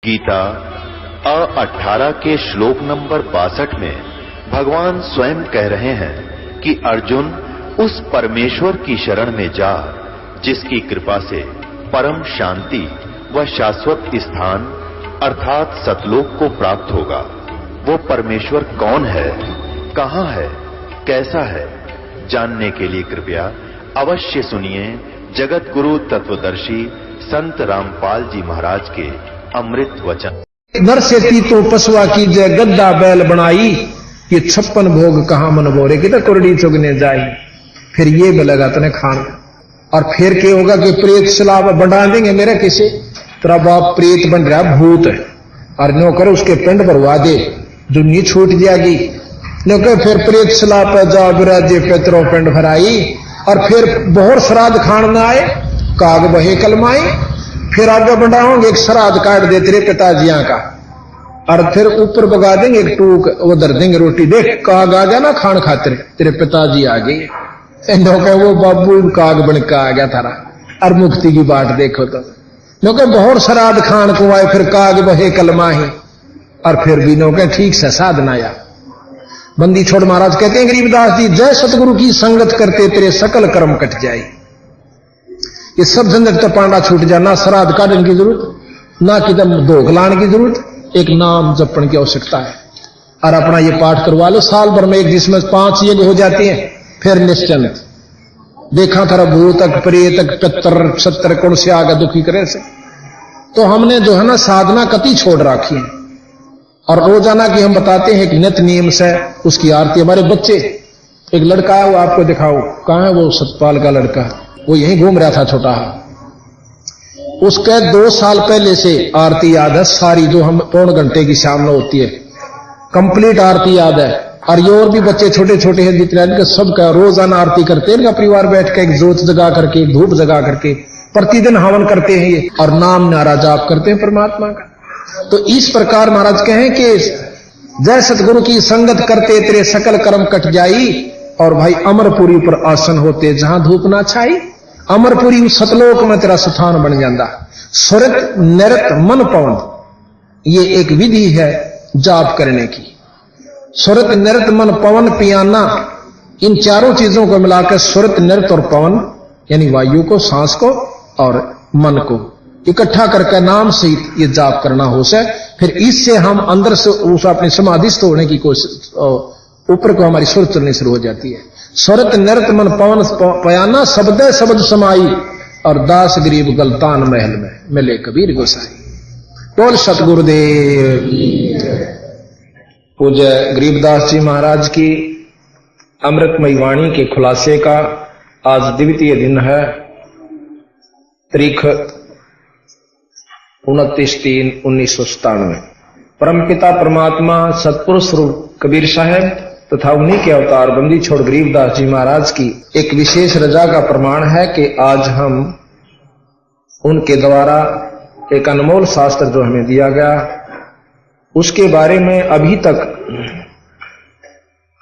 गीता 18 के श्लोक नंबर 62 में भगवान स्वयं कह रहे हैं कि अर्जुन उस परमेश्वर की शरण में जा जिसकी कृपा से परम शांति व शाश्वत स्थान अर्थात सतलोक को प्राप्त होगा। वो परमेश्वर कौन है, कहां है, कैसा है, जानने के लिए कृपया अवश्य सुनिए जगत गुरु तत्वदर्शी संत रामपाल जी महाराज के अमृत वचन। नर से तीतो पशुआ की जय गद्दा बैल बनाई, ये 56 भोग कहां मन बोरे की तो कुरड़ी चुगने जाई। फिर ये मिलेगा तने खान, और फिर क्या होगा कि प्रेत सलाब बढ़ा देंगे मेरे किसे, तेरा बाप प्रेत बन रहा भूत है, और नौकर उसके पिंड भरवा दे, दुनिया छूट जाएगी। नौकर फिर प्रेत सलाब पे जा विराजे पेतरों पिंड भराई, और फिर बहुत श्राद्ध खान न आए, काग बहे कलमाए। फिर आगे बढ़ाओगे एक श्राद्ध काट दे तेरे पिताजियां का, और फिर ऊपर बगा देंगे एक टूक, वो धर देंगे रोटी, देख काग आ गया ना खान खातिर, तेरे पिताजी आ गए। नौके वो बाबू काग बन के आ गया थारा, और मुक्ति की बाट देखो तो। नौके बहुत श्राद्ध खान को आए, फिर काग बहे कलमाही, और फिर भी नौके ठीक से साधन आया। बंदी छोड़ महाराज कहते हैं गरीबदास जी, जय सतगुरु की संगत करते तेरे सकल कर्म कट जाए। ये सब झंझट तो पांडा छूट जाए, ना श्राद्ध काटने की जरूरत, ना किदम धोख लाने की जरूरत, एक नाम जपने की आवश्यकता है। और अपना ये पाठ करवा लो साल भर में एक, जिसमें 5 यज्ञ हो जाती हैं। फिर निश्चिंत देखा थारा भूतक प्रेतक पितर सत्तर कौन से आगे दुखी करे से। तो हमने जो है ना साधना कति छोड़ रखी है, और रोजाना की हम बताते हैं कि नित्य नियम से उसकी आरती। हमारे बच्चे, एक लड़का है, वो आपको दिखाओ कहां है, वो सतपाल का लड़का, वो यहीं घूम रहा था छोटा, उसके 2 साल पहले से आरती याद है सारी, जो हम पौन घंटे की शाम में होती है, कंप्लीट आरती याद है। और ये और भी बच्चे छोटे छोटे हैं जितने इनके सब का रोजाना आरती करते हैं, इनका परिवार बैठ के एक जोत जगा करके, एक धूप जगा करके प्रतिदिन हवन करते हैं ये, और नाम नारा जाप करते हैं परमात्मा का। तो इस प्रकार महाराज कहें कि जय सतगुरु की संगत करते तेरे सकल कर्म कट जाई। और भाई अमरपुरी पर आसन होते जहां धूप ना छाई, अमरपुरी उस सतलोक में तेरा स्थान बन जाता। सुरत नृत मन पवन, ये एक विधि है जाप करने की। सुरत नृत मन पवन पियाना, इन चारों चीजों को मिलाकर सुरत नृत और पवन, यानी वायु को, सांस को और मन को इकट्ठा करके नाम सहित ये जाप करना हो से। फिर इससे हम अंदर से उस अपनी समाधिस्थ होने की कोशिश, ऊपर को हमारी सुर चलनी शुरू हो जाती है। सुरत नृत मन पवन पयाना, शब्द शब्द समाई, और दास गरीब गलतान महल में मिले कबीर गोसाई। बोल सतगुरुदेव। पूज्य गरीबदास जी महाराज की अमृतमयी वाणी के खुलासे का आज द्वितीय दिन है। तारीख 29/3/1997। परमपिता परमात्मा सतपुरुष स्वरूप कबीर साहब तथा उन्हीं के अवतार बंदी छोड़ गरीबदास जी महाराज की एक विशेष रजा का प्रमाण है कि आज हम उनके द्वारा एक अनमोल शास्त्र जो हमें दिया गया, उसके बारे में अभी तक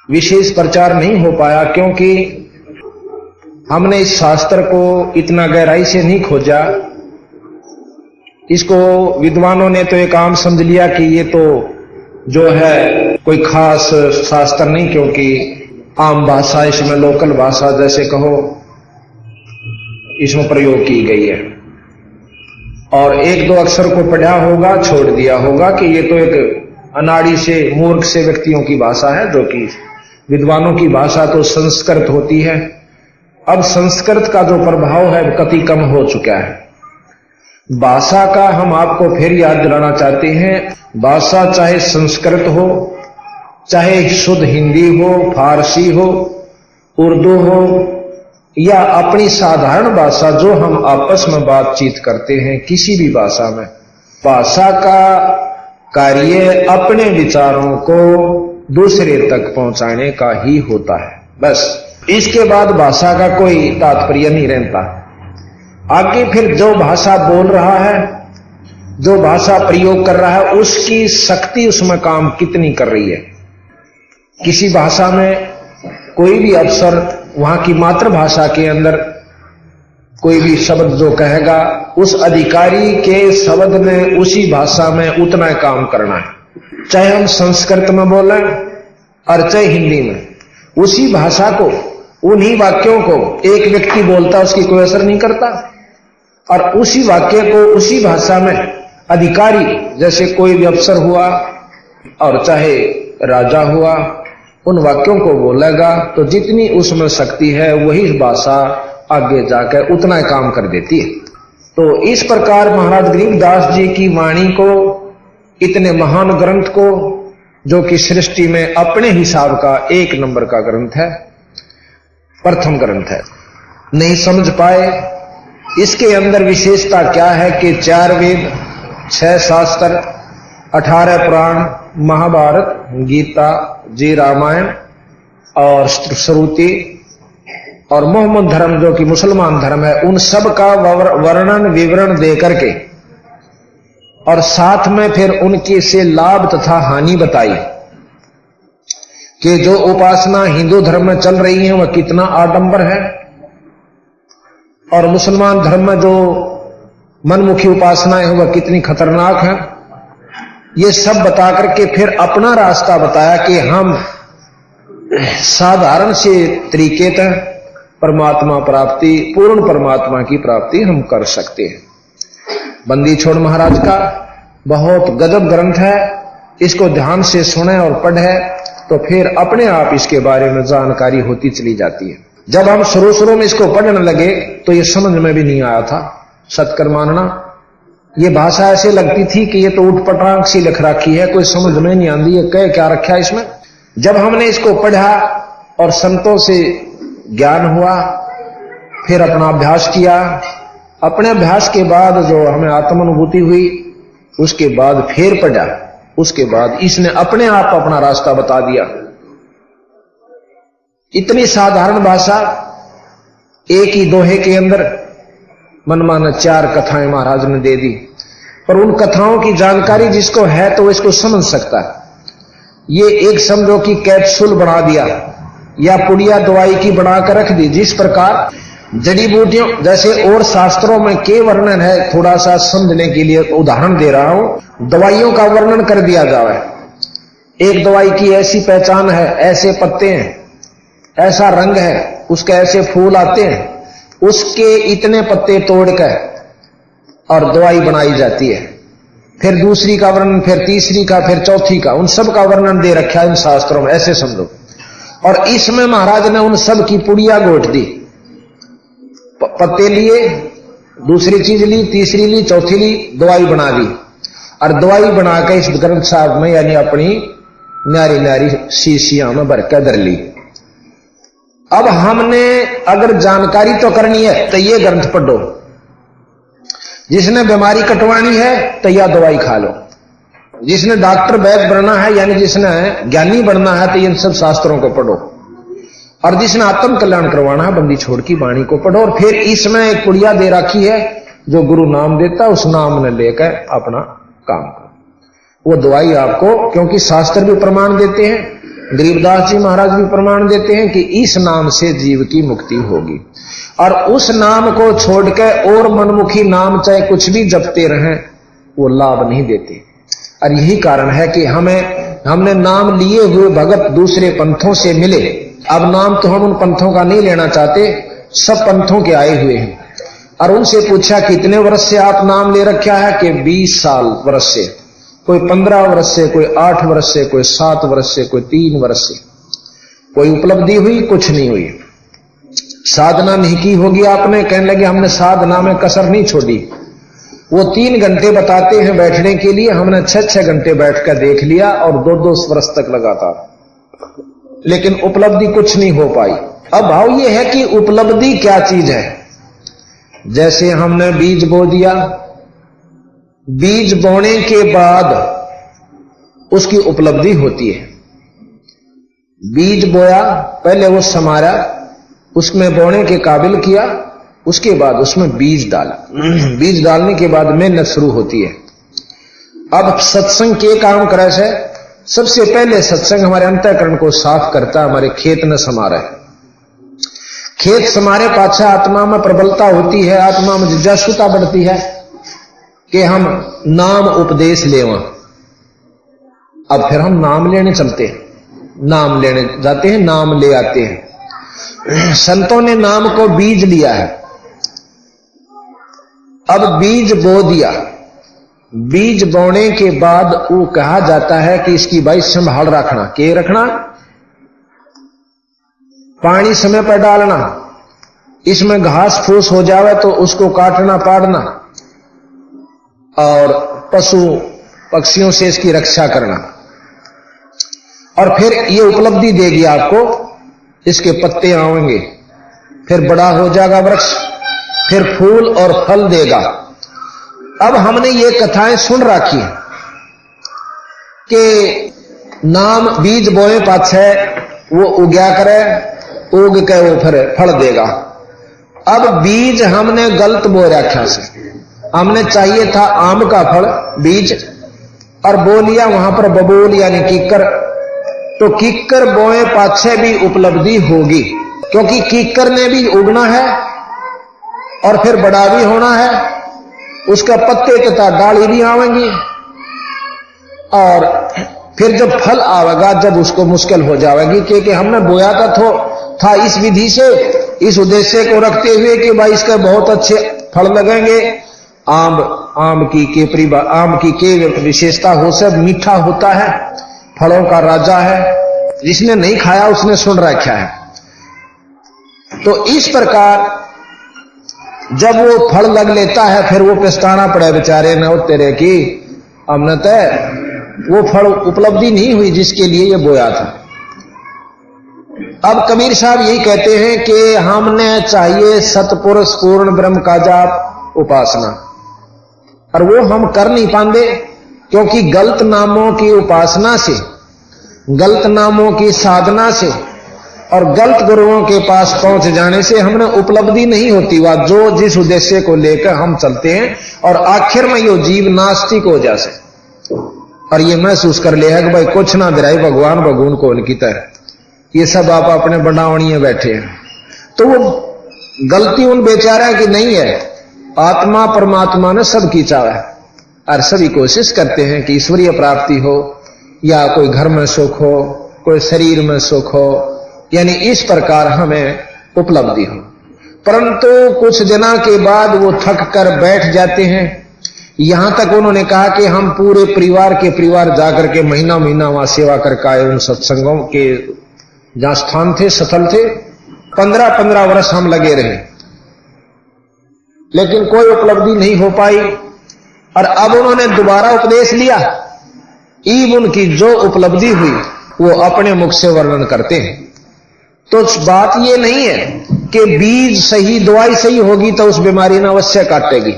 विशेष प्रचार नहीं हो पाया, क्योंकि हमने इस शास्त्र को इतना गहराई से नहीं खोजा। इसको विद्वानों ने तो एक आम समझ लिया कि ये तो जो है कोई खास शास्त्र नहीं, क्योंकि आम भाषा इसमें, लोकल भाषा जैसे कहो, इसमें प्रयोग की गई है। और 1-2 अक्षर को पढ़ा होगा, छोड़ दिया होगा कि ये तो एक अनाड़ी से मूर्ख से व्यक्तियों की भाषा है, जो कि विद्वानों की भाषा तो संस्कृत होती है। अब संस्कृत का जो प्रभाव है कति कम हो चुका है। भाषा का हम आपको फिर याद दिलाना चाहते हैं, भाषा चाहे संस्कृत हो, चाहे शुद्ध हिंदी हो, फारसी हो, उर्दू हो, या अपनी साधारण भाषा जो हम आपस में बातचीत करते हैं, किसी भी भाषा में, भाषा का कार्य अपने विचारों को दूसरे तक पहुंचाने का ही होता है, बस। इसके बाद भाषा का कोई तात्पर्य नहीं रहता। आगे फिर जो भाषा बोल रहा है, जो भाषा प्रयोग कर रहा है, उसकी शक्ति उसमें काम कितनी कर रही है। किसी भाषा में कोई भी अवसर वहां की मातृभाषा के अंदर कोई भी शब्द जो कहेगा उस अधिकारी के शब्द में उसी भाषा में उतना काम करना है, चाहे हम संस्कृत में बोलें और चाहे हिंदी में। उसी भाषा को, उन्हीं वाक्यों को एक व्यक्ति बोलता उसकी कोई असर नहीं करता, और उसी वाक्य को उसी भाषा में अधिकारी, जैसे कोई भी अफसर हुआ और चाहे राजा हुआ, उन वाक्यों को बोलेगा तो जितनी उसमें शक्ति है वही भाषा आगे जाकर उतना काम कर देती है। तो इस प्रकार महाराज गरीबदास जी की वाणी को, इतने महान ग्रंथ को, जो कि सृष्टि में अपने हिसाब का 1 नंबर का ग्रंथ है, प्रथम ग्रंथ है, नहीं समझ पाए। इसके अंदर विशेषता क्या है कि 4 वेद, 6 शास्त्र, 18 पुराण, महाभारत, गीता जी, रामायण और श्रुति और मोहम्मद धर्म जो कि मुसलमान धर्म है, उन सब का वर्णन विवरण दे करके और साथ में फिर उनके से लाभ तथा हानि बताई कि जो उपासना हिंदू धर्म में चल रही है वह कितना आडंबर है, और मुसलमान धर्म में जो मनमुखी उपासनाएं हैं वह कितनी खतरनाक है। ये सब बता करके फिर अपना रास्ता बताया कि हम साधारण से तरीके से परमात्मा प्राप्ति, पूर्ण परमात्मा की प्राप्ति हम कर सकते हैं। बंदी छोड़ महाराज का बहुत गजब ग्रंथ है, इसको ध्यान से सुने और पढ़े तो फिर अपने आप इसके बारे में जानकारी होती चली जाती है। जब हम शुरू में इसको पढ़ने लगे तो ये समझ में भी नहीं आया था, सत्कर मानना। ये भाषा ऐसे लगती थी कि ये तो उठपटांग सी लिख रखी है, कोई समझ में नहीं आती, ये कह क्या रखा है इसमें। जब हमने इसको पढ़ा और संतों से ज्ञान हुआ, फिर अपना अभ्यास किया, अपने अभ्यास के बाद जो हमें आत्मानुभूति हुई, उसके बाद फिर पढ़ा, उसके बाद इसने अपने आप अपना रास्ता बता दिया। इतनी साधारण भाषा, एक ही दोहे के अंदर मनमाना 4 कथाएं महाराज ने दे दी, पर उन कथाओं की जानकारी जिसको है तो इसको समझ सकता है। ये एक समझो कि कैप्सूल बना दिया या पुड़िया दवाई की बनाकर रख दी। जिस प्रकार जड़ी बूटियों जैसे और शास्त्रों में के वर्णन है, थोड़ा सा समझने के लिए उदाहरण दे रहा हूं, दवाइयों का वर्णन कर दिया जाए। एक दवाई की ऐसी पहचान है, ऐसे पत्ते हैं, ऐसा रंग है, उसके ऐसे फूल आते हैं, उसके इतने पत्ते तोड़कर और दवाई बनाई जाती है। फिर दूसरी का वर्णन, फिर तीसरी का, फिर चौथी का, उन सब का वर्णन दे रखा है इन शास्त्रों में, ऐसे समझो। और इसमें महाराज ने उन सब की पुड़िया गोट दी, पत्ते लिए, दूसरी चीज ली, तीसरी ली, चौथी ली, दवाई बना दी। और दवाई बनाकर इस ग्रंथ साहब में यानी अपनी न्यारी न्यारी शीशियां में भरकर धर ली। अब हमने अगर जानकारी तो करनी है तो ये ग्रंथ पढ़ो, जिसने बीमारी कटवानी है तो यह दवाई खा लो, जिसने डॉक्टर वैद्य बनना है यानी जिसने ज्ञानी बनना है तो इन सब शास्त्रों को पढ़ो, और जिसने आत्म कल्याण करवाना है बंदी छोड़ की वाणी को पढ़ो। और फिर इसमें एक पुड़िया दे रखी है, जो गुरु नाम देता उस नाम ने लेकर अपना काम करो। वो दवाई आपको, क्योंकि शास्त्र भी प्रमाण देते हैं, गरीबदास जी महाराज भी प्रमाण देते हैं कि इस नाम से जीव की मुक्ति होगी। और उस नाम को छोड़कर और मनमुखी नाम चाहे कुछ भी जपते रहें, वो लाभ नहीं देते। और यही कारण है कि हमने नाम लिए हुए भगत दूसरे पंथों से मिले। अब नाम तो हम उन पंथों का नहीं लेना चाहते, सब पंथों के आए हुए हैं। और उनसे पूछा कितने वर्ष से आप नाम ले रखा है कि 20 साल वर्ष से, कोई 15 वर्ष से, कोई 8 वर्ष से, कोई 7 वर्ष से, कोई 3 वर्ष से। कोई उपलब्धि हुई? कुछ नहीं हुई। साधना नहीं की होगी आपने, कहने लगे हमने साधना में कसर नहीं छोड़ी। वो 3 घंटे बताते हैं बैठने के लिए, हमने 6-6 घंटे बैठकर देख लिया और 2-2 वर्ष तक लगातार, लेकिन उपलब्धि कुछ नहीं हो पाई। अब भाव ये है कि उपलब्धि क्या चीज है। जैसे हमने बीज बो दिया, बीज बोने के बाद उसकी उपलब्धि होती है। बीज बोया, पहले वो समारा, उसमें बोने के काबिल किया, उसके बाद उसमें बीज डाला, बीज डालने के बाद मेहनत शुरू होती है। अब सत्संग के काम करे से सबसे पहले सत्संग हमारे अंतःकरण को साफ करता है, हमारे खेत न समारा है। खेत समारे पाछा आत्मा में प्रबलता होती है, आत्मा में जिज्ञासुता बढ़ती है कि हम नाम उपदेश लेवा। अब फिर हम नाम लेने चलते हैं, नाम लेने जाते हैं, नाम ले आते हैं। संतों ने नाम को बीज लिया है। अब बीज बो दिया, बीज बोने के बाद वो कहा जाता है कि इसकी भाई संभाल रखना। के रखना? पानी समय पर डालना, इसमें घास फूस हो जावे तो उसको काटना पाड़ना, और पशु पक्षियों से इसकी रक्षा करना। और फिर ये उपलब्धि देगी आपको, इसके पत्ते आएंगे, फिर बड़ा हो जाएगा वृक्ष, फिर फूल और फल देगा। अब हमने ये कथाएं सुन रखी कि नाम बीज बोए पाछे वो उग्या करे, उग के वो फिर फल देगा। अब बीज हमने गलत बो रखा से, हमने चाहिए था आम का फल बीज, और बो लिया वहां पर बबूल यानी कीकर। तो कीकर बोए पाछे भी उपलब्धि होगी, क्योंकि कीकर ने भी उगना है और फिर बड़ा भी होना है, उसका पत्ते तथा डाली भी आवेंगी, और फिर जब फल आवेगा जब उसको मुश्किल हो जाएगी, क्योंकि हमने बोया था इस विधि से, इस उद्देश्य को रखते हुए कि भाई इसके बहुत अच्छे फल लगेंगे। आम की केपरी, आम की के विशेषता हो, सब मीठा होता है, फलों का राजा है, जिसने नहीं खाया उसने सुन रखा है। तो इस प्रकार जब वो फल लग लेता है फिर वो पछताना पड़े बेचारे न तेरे की, हमने तो वो फल उपलब्धि नहीं हुई जिसके लिए ये बोया था। अब कबीर साहब यही कहते हैं कि हमने चाहिए सतपुरुष पूर्ण ब्रह्म का जाप उपासना, और वो हम कर नहीं पाते, क्योंकि गलत नामों की उपासना से, गलत नामों की साधना से और गलत गुरुओं के पास पहुंच जाने से हमने उपलब्धि नहीं होती वह जो जिस उद्देश्य को लेकर हम चलते हैं, और आखिर में यो जीव नास्तिक हो जाए और ये महसूस कर ले है कि भाई कुछ ना बिराई भगवान भगवान को उनकी तरह, ये सब आप अपने बनावणिए बैठे हैं। तो वो गलती उन बेचारा की नहीं है, आत्मा परमात्मा ने सबकी चाह है, और सभी कोशिश करते हैं कि ईश्वरीय प्राप्ति हो, या कोई घर में सुख हो, कोई शरीर में सुख हो, यानी इस प्रकार हमें उपलब्धि हो। परंतु कुछ दिनों के बाद वो थक कर बैठ जाते हैं। यहां तक उन्होंने कहा कि हम पूरे परिवार के परिवार जाकर के महीना महीना वहां सेवा करके आए, उन सत्संगों के जहां स्थान थे, स्थल थे, 15-15 वर्ष हम लगे रहे, लेकिन कोई उपलब्धि नहीं हो पाई। और अब उन्होंने दोबारा उपदेश लिया, ईब उनकी जो उपलब्धि हुई वो अपने मुख से वर्णन करते हैं। तो बात ये नहीं है कि बीज सही, दवाई सही होगी तो उस बीमारी ने अवश्य काटेगी,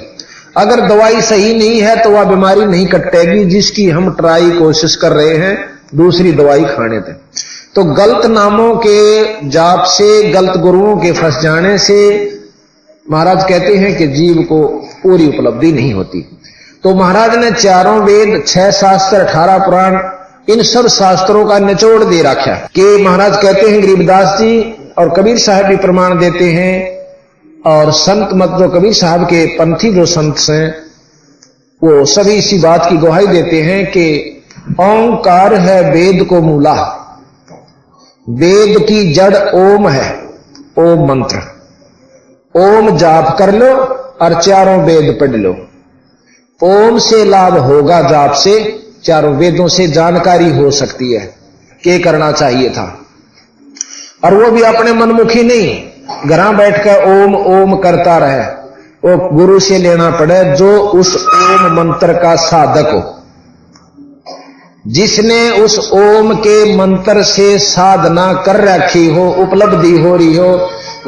अगर दवाई सही नहीं है तो वह बीमारी नहीं कटेगी जिसकी हम ट्राई कोशिश कर रहे हैं दूसरी दवाई खाने थे। तो गलत नामों के जाप से, गलत गुरुओं के फंस जाने से महाराज कहते हैं कि जीव को पूरी उपलब्धि नहीं होती। तो महाराज ने चारों वेद, 6 शास्त्र, 18 पुराण, इन सब शास्त्रों का निचोड़ दे रखा कि महाराज कहते हैं, गरीबदास जी और कबीर साहब भी प्रमाण देते हैं, और संत मत जो कबीर साहब के पंथी जो संत हैं वो सभी इसी बात की गवाही देते हैं कि ओंकार है वेद को मूला, वेद की जड़ ओम है, ओम मंत्र, ओम जाप कर लो और चारों वेद पढ़ लो। ओम से लाभ होगा, जाप से चारों वेदों से जानकारी हो सकती है क्या करना चाहिए था, और वो भी अपने मनमुखी नहीं, घरा बैठकर ओम ओम करता रहे, वो गुरु से लेना पड़े जो उस ओम मंत्र का साधक हो, जिसने उस ओम के मंत्र से साधना कर रखी हो, उपलब्धि हो रही हो,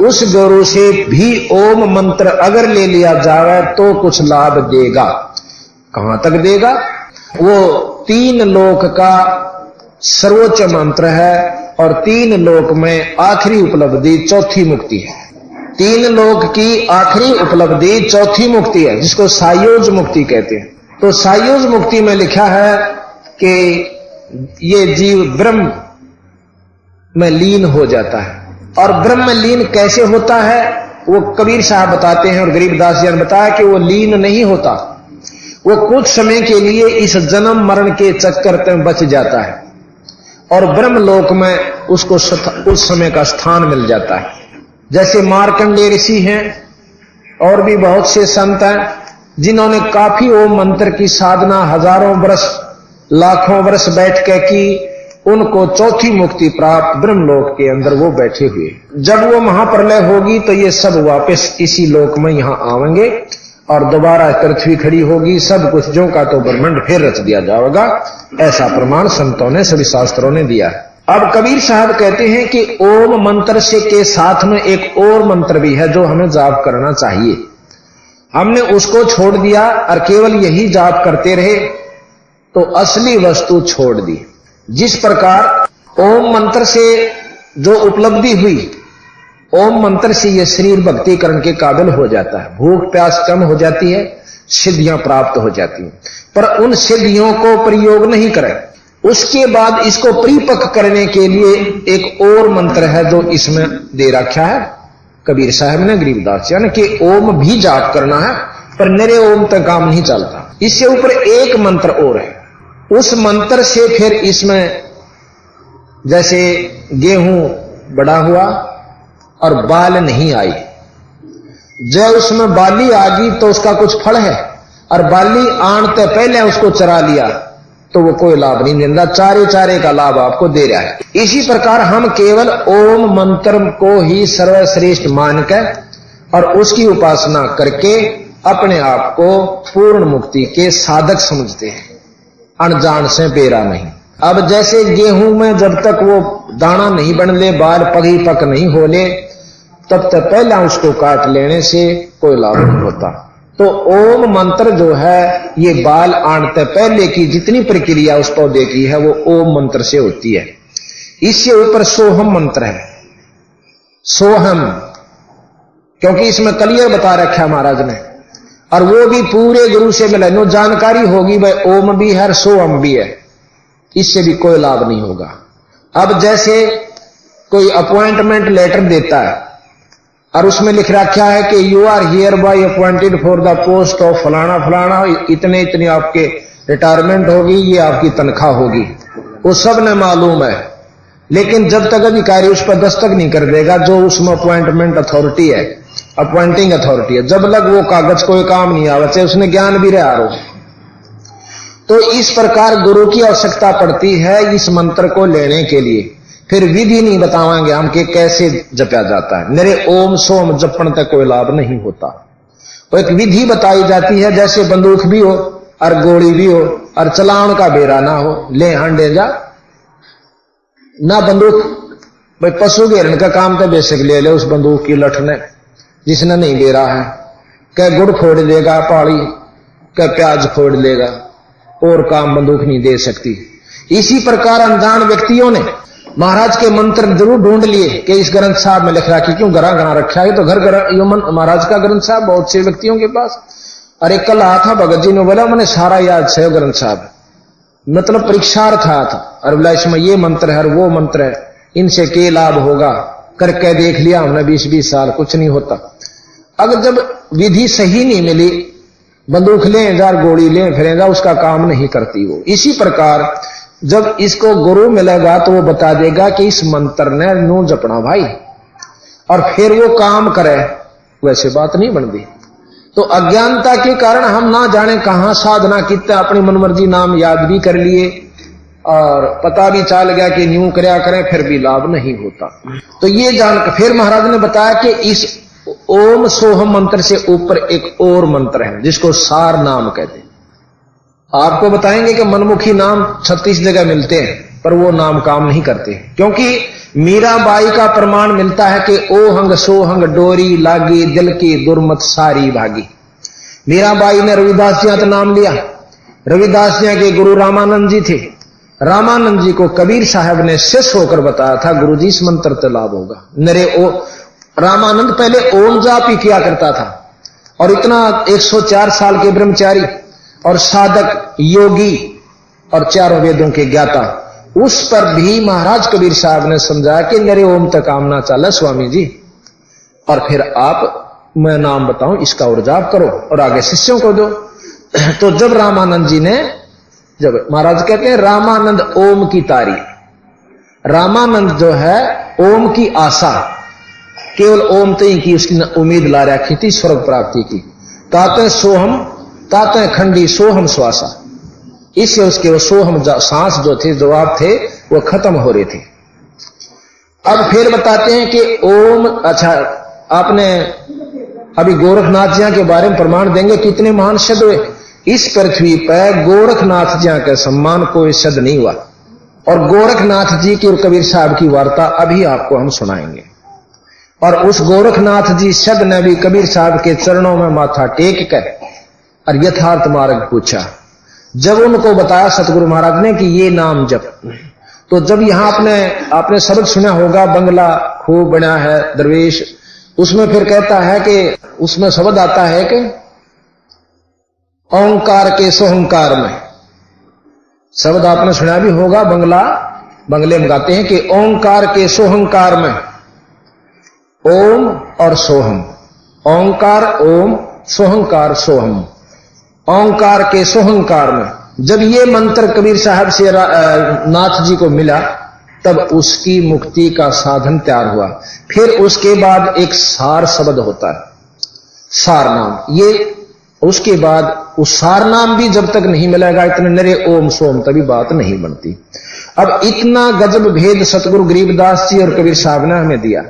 उस गुरु से भी ओम मंत्र अगर ले लिया जाए तो कुछ लाभ देगा। कहां तक देगा? वो 3 लोक का सर्वोच्च मंत्र है, और 3 लोक में आखिरी उपलब्धि चौथी मुक्ति है। 3 लोक की आखिरी उपलब्धि चौथी मुक्ति है, जिसको सायोज मुक्ति कहते हैं। तो सायोज मुक्ति में लिखा है कि ये जीव ब्रह्म में लीन हो जाता है, और ब्रह्मलीन कैसे होता है वो कबीर साहब बताते हैं और गरीबदास जी ने बताया कि वो लीन नहीं होता, वो कुछ समय के लिए इस जन्म मरण के चक्कर में बच जाता है और ब्रह्मलोक में उसको उस समय का स्थान मिल जाता है। जैसे मार्कंडेय ऋषि हैं और भी बहुत से संत हैं जिन्होंने काफी ओम मंत्र की साधना हजारों वर्ष लाखों वर्ष बैठ के की, उनको चौथी मुक्ति प्राप्त ब्रह्मलोक के अंदर वो बैठे हुए। जब वो महाप्रलय होगी तो ये सब वापस इसी लोक में यहां आवेंगे और दोबारा पृथ्वी खड़ी होगी, सब कुछ जो का तो ब्रह्मांड फिर रच दिया जाएगा। ऐसा प्रमाण संतों ने सभी शास्त्रों ने दिया है। अब कबीर साहब कहते हैं कि ओम मंत्र से के साथ में एक और मंत्र भी है जो हमें जाप करना चाहिए। हमने उसको छोड़ दिया और केवल यही जाप करते रहे तो असली वस्तु छोड़ दी। जिस प्रकार ओम मंत्र से जो उपलब्धि हुई, ओम मंत्र से यह शरीर भक्ति करने के काबिल हो जाता है, भूख प्यास कम हो जाती है, सिद्धियां प्राप्त हो जाती हैं। पर उन सिद्धियों को प्रयोग नहीं करें। उसके बाद इसको परिपक्व करने के लिए एक और मंत्र है जो इसमें दे रखा है कबीर साहब ने गरीबदास जी ने कि ओम भी जाप करना है, पर मेरे ओम तक काम नहीं चलता। इससे ऊपर एक मंत्र और है, उस मंत्र से फिर इसमें जैसे गेहूं बड़ा हुआ और बाल नहीं आई, जब उसमें बाली आ गई तो उसका कुछ फल है, और बाली आने पहले उसको चरा लिया तो वो कोई लाभ नहीं देता, चारे चारे का लाभ आपको दे रहा है। इसी प्रकार हम केवल ओम मंत्र को ही सर्वश्रेष्ठ मानकर और उसकी उपासना करके अपने आप को पूर्ण मुक्ति के साधक समझते हैं, अनजान से बेरा नहीं। अब जैसे गेहूं में जब तक वो दाना नहीं बन ले, बाल पगी पक नहीं हो ले, तब तक पहले उसको काट लेने से कोई लाभ नहीं होता। तो ओम मंत्र जो है ये बाल आने पहले की जितनी प्रक्रिया उस पौधे की है वो ओम मंत्र से होती है। इससे ऊपर सोहम मंत्र है, सोहम, क्योंकि इसमें क्लियर बता रखा है महाराज ने, और वो भी पूरे गुरु से मिला, नो जानकारी होगी भाई ओम भी है सोहम भी है, इससे भी कोई लाभ नहीं होगा। अब जैसे कोई अपॉइंटमेंट लेटर देता है और उसमें लिख रखा है कि you are here by appointed for the post of फलाना फलाना, इतने इतने आपके रिटायरमेंट होगी, ये आपकी तनख्वाह होगी, वो सब ने मालूम है। लेकिन जब तक अधिकारी उस पर दस्तक नहीं कर देगा, जो उसमें अपॉइंटमेंट अथॉरिटी है, अपॉइंटिंग अथॉरिटी है, जब लग वो कागज कोई काम नहीं आवे, चाहे उसने ज्ञान भी रहा हो। तो इस प्रकार गुरु की आवश्यकता पड़ती है इस मंत्र को लेने के लिए। फिर विधि नहीं बतावांगे हम कि कैसे जपा जाता है, मेरे ओम सोम जपण तक कोई लाभ नहीं होता। तो एक विधि बताई जाती है, जैसे बंदूक भी हो और गोली भी हो और चलान का बेरा ना हो, ले हांडे जा ना बंदूक। भाई पशु घेरने का काम तो बेसिक ले ले उस बंदूक की लठ ने, जिसने नहीं ले रहा है, क्या गुड़ फोड़ देगा पहाड़ी, क्या प्याज फोड़ लेगा, और काम बंदूक नहीं दे सकती। इसी प्रकार अनजान व्यक्तियों ने महाराज के मंत्र जरूर ढूंढ लिए कि इस ग्रंथ साहब में लिख रहा कि क्यों घरा घरा रखा है, तो घर घर महाराज का ग्रंथ साहब बहुत से व्यक्तियों के पास। अरे कल आया था भगत जी ने बोला मैंने सारा याद है ग्रंथ साहब, मतलब परीक्षार्थ आया था, और बोला इसमें ये मंत्र है वो मंत्र है, इनसे क्या लाभ होगा, करके देख लिया हमने 20-20 साल, कुछ नहीं होता। अगर जब विधि सही नहीं मिली, बंदूक ले जा गोली ले फिर जा, उसका काम नहीं करती वो। इसी प्रकार जब इसको गुरु मिलेगा तो वो बता देगा कि इस मंत्र ने नू जपना भाई, और फिर वो काम करे, वैसे बात नहीं बनती। तो अज्ञानता के कारण हम ना जाने कहां साधना कितना अपनी मनमर्जी नाम याद भी कर लिए और पता भी चल गया कि न्यू करया करें, फिर भी लाभ नहीं होता। तो ये जानकर फिर महाराज ने बताया कि इस ओम सोहम मंत्र से ऊपर एक और मंत्र है जिसको सार नाम कहते हैं। आपको बताएंगे कि मनमुखी नाम 36 जगह मिलते हैं, पर वो नाम काम नहीं करते, क्योंकि मीराबाई का प्रमाण मिलता है कि ओहंग सोहंग डोरी लागी दिल की दुर्मत सारी भागी। मीराबाई ने रविदास जी का नाम लिया, रविदास जी के गुरु रामानंद जी थे, रामानंद जी को कबीर साहब ने शिष्य होकर बताया था गुरु जी इस मंत्र से लाभ होगा। मेरे रामानंद पहले ओम जाप ही किया करता था, और इतना 104 साल के ब्रह्मचारी और साधक योगी और चारों वेदों के ज्ञाता, उस पर भी महाराज कबीर साहब ने समझाया कि मेरे ओम तक काम ना चला स्वामी जी, और फिर आप मैं नाम बताऊं इसका और जाप करो और आगे शिष्यों को दो। तो जब रामानंद जी ने, जब महाराज कहते हैं रामानंद ओम की तारी, रामानंद जो है ओम की आशा, केवल ओम तय की उसकी उम्मीद ला रखी थी स्वर्ग प्राप्ति की। ताते सोहम ताते खंडी सोहम श्वासा, इससे उसके वो सोहम सांस जो थे जवाब थे वो खत्म हो रहे थे। अब फिर बताते हैं कि ओम, अच्छा आपने अभी गोरखनाथ जी के बारे में प्रमाण देंगे कितने महान शब्द हुए। इस पृथ्वी पर गोरखनाथ जी के सम्मान कोई शब्द नहीं हुआ, और गोरखनाथ जी की और कबीर साहब की वार्ता अभी आपको हम सुनाएंगे। और उस गोरखनाथ जी शब्द ने भी कबीर साहब के चरणों में माथा टेक कर और यथार्थ मार्ग पूछा। जब उनको बताया सतगुरु महाराज ने कि ये नाम जप, तो जब यहां आपने शब्द सुना होगा बंगला खूब बना है दरवेश, उसमें फिर कहता है कि उसमें शब्द आता है कि ओंकार के सोहंकार में, शब्द आपने सुना भी होगा, बंगले में गाते हैं कि ओंकार के सोहंकार में, ओम और सोहम, ओंकार ओम, सोहंकार सोहम, ओंकार के सोहंकार में। जब ये मंत्र कबीर साहब से नाथ जी को मिला तब उसकी मुक्ति का साधन तैयार हुआ। फिर उसके बाद एक सार शब्द होता है, सार नाम, ये उसके बाद उस सार नाम भी जब तक नहीं मिलेगा इतने नरे ओम सोम तभी बात नहीं बनती। अब इतना गजब भेद सतगुरु गरीबदास जी और कबीर साहब ने हमें दिया।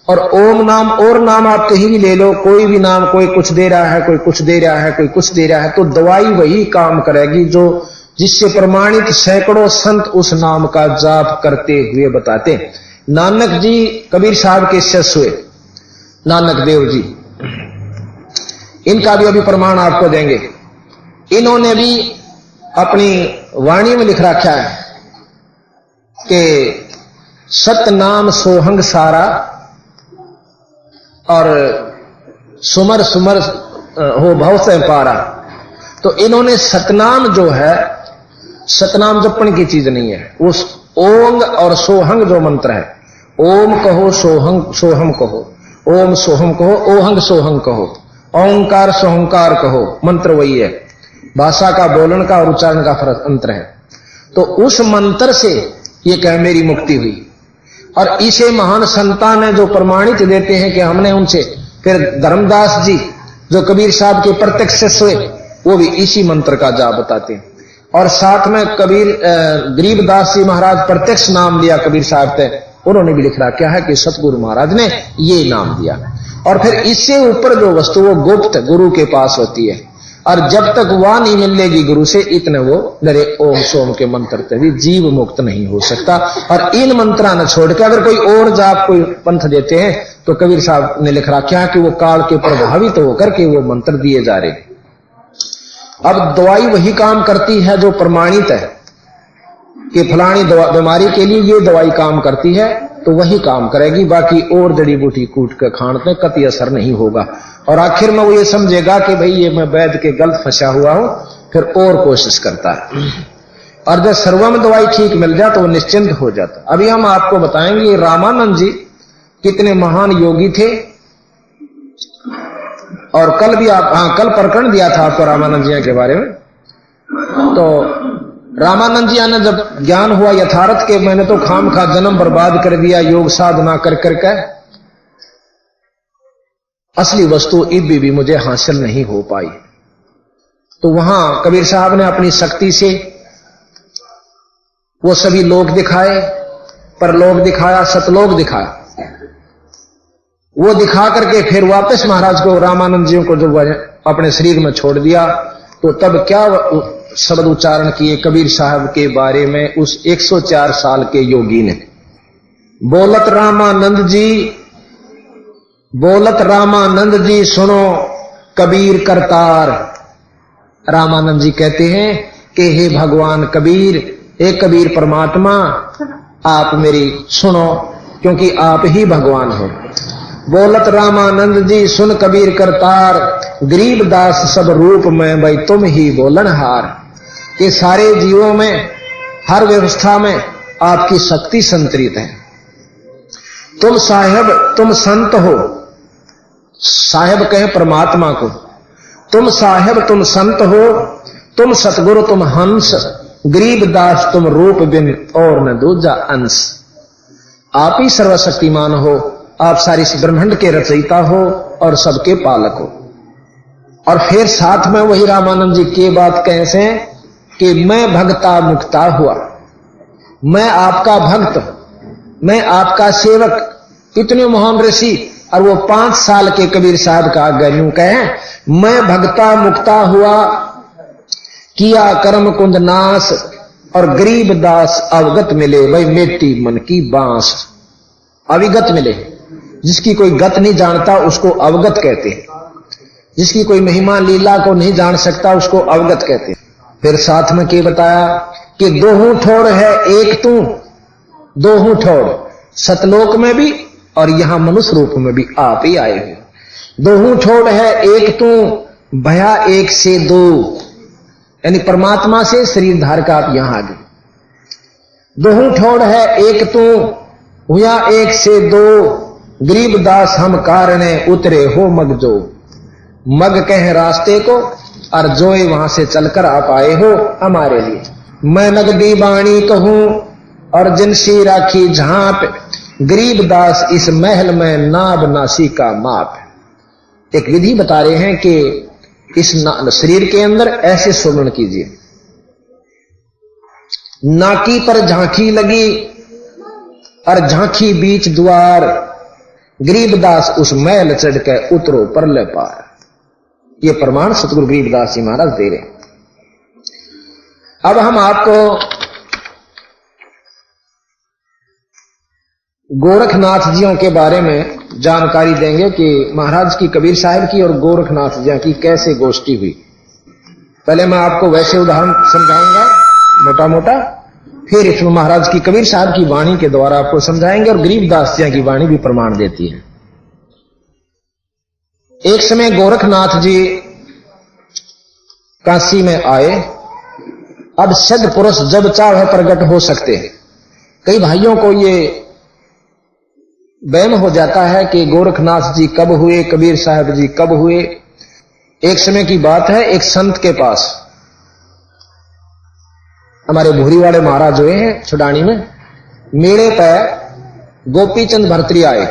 और ओम नाम और नाम आप कहीं भी ले लो, कोई भी नाम, कोई कुछ दे रहा है, कोई कुछ दे रहा है, कोई कुछ दे रहा है, तो दवाई वही काम करेगी जो जिससे प्रमाणित सैकड़ों संत उस नाम का जाप करते हुए बताते। नानक जी कबीर साहब के शिष्य हुए, नानक देव जी, इनका भी अभी प्रमाण आपको देंगे। इन्होंने भी अपनी वाणी में लिख रखा है कि सतनाम सोहंग सारा और सुमर सुमर हो भव से पारा। तो इन्होंने सतनाम जो है, सतनाम जपन की चीज नहीं है, उस ओंग और सोहंग जो मंत्र है, ओम कहो सोहंग सोहम कहो, ओम सोहम कहो, ओहंग सोहंग कहो, ओंकार सोहंकार कहो, मंत्र वही है। भाषा का बोलन का और उच्चारण का फर्क अंतर है। तो उस मंत्र से ये कह मेरी मुक्ति हुई। और इसे महान संतान है जो प्रमाणित देते हैं कि हमने उनसे, फिर धर्मदास जी जो कबीर साहब के प्रत्यक्ष शिष्य हुए वो भी इसी मंत्र का जाप बताते हैं। और साथ में कबीर गरीबदास जी महाराज प्रत्यक्ष नाम लिया कबीर साहब थे, उन्होंने भी लिख रहा क्या है कि सतगुरु महाराज ने ये नाम दिया। और फिर इससे ऊपर जो वस्तु वो गुप्त गुरु के पास होती है, और जब तक वह नहीं मिलेगी गुरु से इतने वो नरे ओम सोम के मंत्र से भी जीव मुक्त नहीं हो सकता। और इन मंत्रा न छोड़ के अगर कोई और जाप कोई पंथ देते हैं तो कबीर साहब ने लिख रहा क्या कि वो काल के प्रभावित होकर के वो मंत्र दिए जा रहे। अब दवाई वही काम करती है जो प्रमाणित है कि फलानी बीमारी के लिए ये दवाई काम करती है तो वही काम करेगी, बाकी और जड़ी बूटी कूट कर खाने में कतई असर नहीं होगा। और आखिर में वो ये समझेगा कि भाई ये मैं वैद के गलत फंसा हुआ हूं, फिर और कोशिश करता है। और जब सर्व में दवाई ठीक मिल जाए तो वो निश्चिंत हो जाता। अभी हम आपको बताएंगे रामानंद जी कितने महान योगी थे। और कल भी कल प्रकरण दिया था आपको रामानंद जी के बारे में। तो रामानंद जी ने जब ज्ञान हुआ यथार्थ के मैंने तो खाम खा जन्म बर्बाद कर दिया योग साधना कर करके, असली वस्तु इब्बी भी मुझे हासिल नहीं हो पाई। तो वहां कबीर साहब ने अपनी शक्ति से वो सभी लोग दिखाए, परलोक दिखाया, सतलोक दिखाया। वो दिखा करके फिर वापस महाराज को रामानंद जी को जब अपने शरीर में छोड़ दिया तो तब क्या शब्द उच्चारण किए कबीर साहब के बारे में उस 104 साल के योगी ने। बोलत रामानंद जी सुनो कबीर करतार। रामानंद जी कहते हैं कि हे भगवान कबीर, हे कबीर परमात्मा, आप मेरी सुनो क्योंकि आप ही भगवान हो। बोलत रामानंद जी सुन कबीर करतार, गरीबदास सब रूप में भाई तुम ही बोलनहार। कि सारे जीवों में हर व्यवस्था में आपकी शक्ति संतरित है। तुम साहेब, तुम संत हो, साहेब कहें परमात्मा को, तुम साहेब तुम संत हो, तुम सतगुरु तुम हंस, गरीबदास तुम रूप बिन और न दूजा अंश। आप ही सर्वशक्तिमान हो, आप सारी इस ब्रह्मांड के रचयिता हो और सबके पालक हो। और फिर साथ में वही रामानंद जी की बात कैसे कि मैं भक्ता मुक्ता हुआ, मैं आपका भक्त, मैं आपका सेवक। इतने महान ऋषि और वो 5 साल के कबीर साहब का आज्ञा यूं कहें, मैं भक्ता मुक्ता हुआ, किया कर्म कुंद नाश, और गरीब दास अवगत मिले, भाई मेटी मन की बांस। अविगत मिले, जिसकी कोई गत नहीं जानता उसको अवगत कहते हैं, जिसकी कोई महिमा लीला को नहीं जान सकता उसको अवगत कहते हैं। फिर साथ में क्या बताया कि दोहू ठोड़ है एक तू, दोहू ठोड़, सतलोक में भी और यहां मनुष्य रूप में भी आप ही आए हो। दोहू ठोड़ है एक तू, भया एक से दो, यानी परमात्मा से शरीर धार का आप यहां आ गए। दोहू ठोड़ है एक तू, हुआ एक से दो, गरीब दास हम कारणे उतरे हो मग जो। मग कहें रास्ते को और जोए वहां से चलकर आप आए हो हमारे लिए। मैं नगदी बाणी कहूं और जिनसी राखी झांप, गरीब दास इस महल में नाब नासी का माप। एक विधि बता रहे हैं कि इस शरीर के अंदर ऐसे सुमरण कीजिए, नाकी पर झांकी लगी और झांकी बीच द्वार, गरीबदास उस महल चढ़ के उतरो परले पार। ये प्रमाण सतगुरु गरीबदास जी महाराज दे रहे। अब हम आपको गोरखनाथ जियों के बारे में जानकारी देंगे कि महाराज की कबीर साहिब की और गोरखनाथ जियों की कैसे गोष्ठी हुई। पहले मैं आपको वैसे उदाहरण समझाऊंगा मोटा मोटा, फिर इसमें महाराज की कबीर साहब की वाणी के द्वारा आपको समझाएंगे और गरीबदास जी की वाणी भी प्रमाण देती है। एक समय गोरखनाथ जी काशी में आए। अब सद पुरुष जब चाहे प्रकट हो सकते हैं। कई भाइयों को ये वहम हो जाता है कि गोरखनाथ जी कब हुए, कबीर साहब जी कब हुए। एक समय की बात है, एक संत के पास हमारे भूरी वाले महाराज हुए हैं छुडानी में, मेले पर गोपीचंद भर्तरी आए।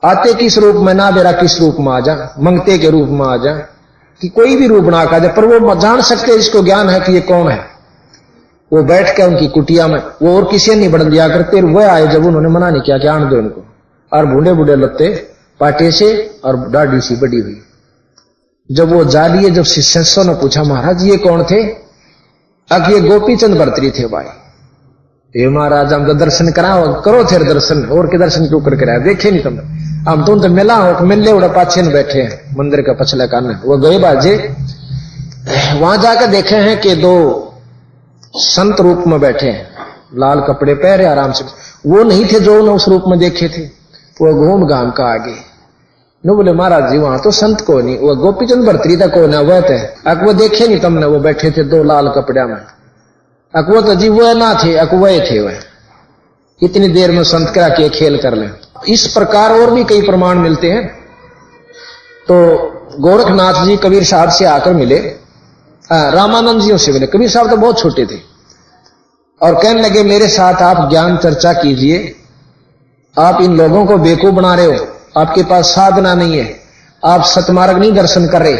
आते किस रूप में ना बेरा किस रूप में आ जा, मंगते के रूप में आ जा, कि कोई भी रूप ना आ जाए, पर वो जान सकते इसको ज्ञान है कि ये कौन है। वो बैठ के उनकी कुटिया में, वो और किसी नहीं बढ़ दिया करते। वह आए जब उन्होंने मना नहीं किया कि आने दो इनको, और बूढ़े बूढ़े लत्ते पाटे से और दाढ़ी सी बड़ी हुई। जब वो जा लिए, जब शिष्यों ने पूछा महाराज ये कौन थे, अब ये गोपीचंद भर्तरी थे। भाई ये महाराज हम तो दर्शन कराओ, करो थे दर्शन, और के दर्शन क्यों करके रहा, देखे नहीं तुम, हम तुम तो मिला हो, मिलने उड़ा पाछे में बैठे हैं मंदिर का पछले कान। वो गए बाजे, वहां जाकर देखे हैं कि दो संत रूप में बैठे हैं, लाल कपड़े पहने आराम से। वो नहीं थे जो उन्होंने उस रूप में देखे थे। वो घूम घाम का आगे नो बोले महाराज जी वहां तो संत को नहीं, वो गोपीचंद भर्तरी था को ना, वह थे अक वो देखे नहीं तुमने, वो बैठे थे दो लाल कपड़े में। अक वो तो जी वह ना थे, अक वह थे, वह इतनी देर में संत करा के खेल कर ले। इस प्रकार और भी कई प्रमाण मिलते हैं। तो गोरखनाथ जी कबीर साहब से आकर मिले, रामानंद जियों से मिले। कबीर साहब तो बहुत छोटे थे और कहने लगे मेरे साथ आप ज्ञान चर्चा कीजिए। आप इन लोगों को बेवकूफ बना रहे हो, आपके पास साधना नहीं है, आप सतमार्ग नहीं दर्शन कर रहे,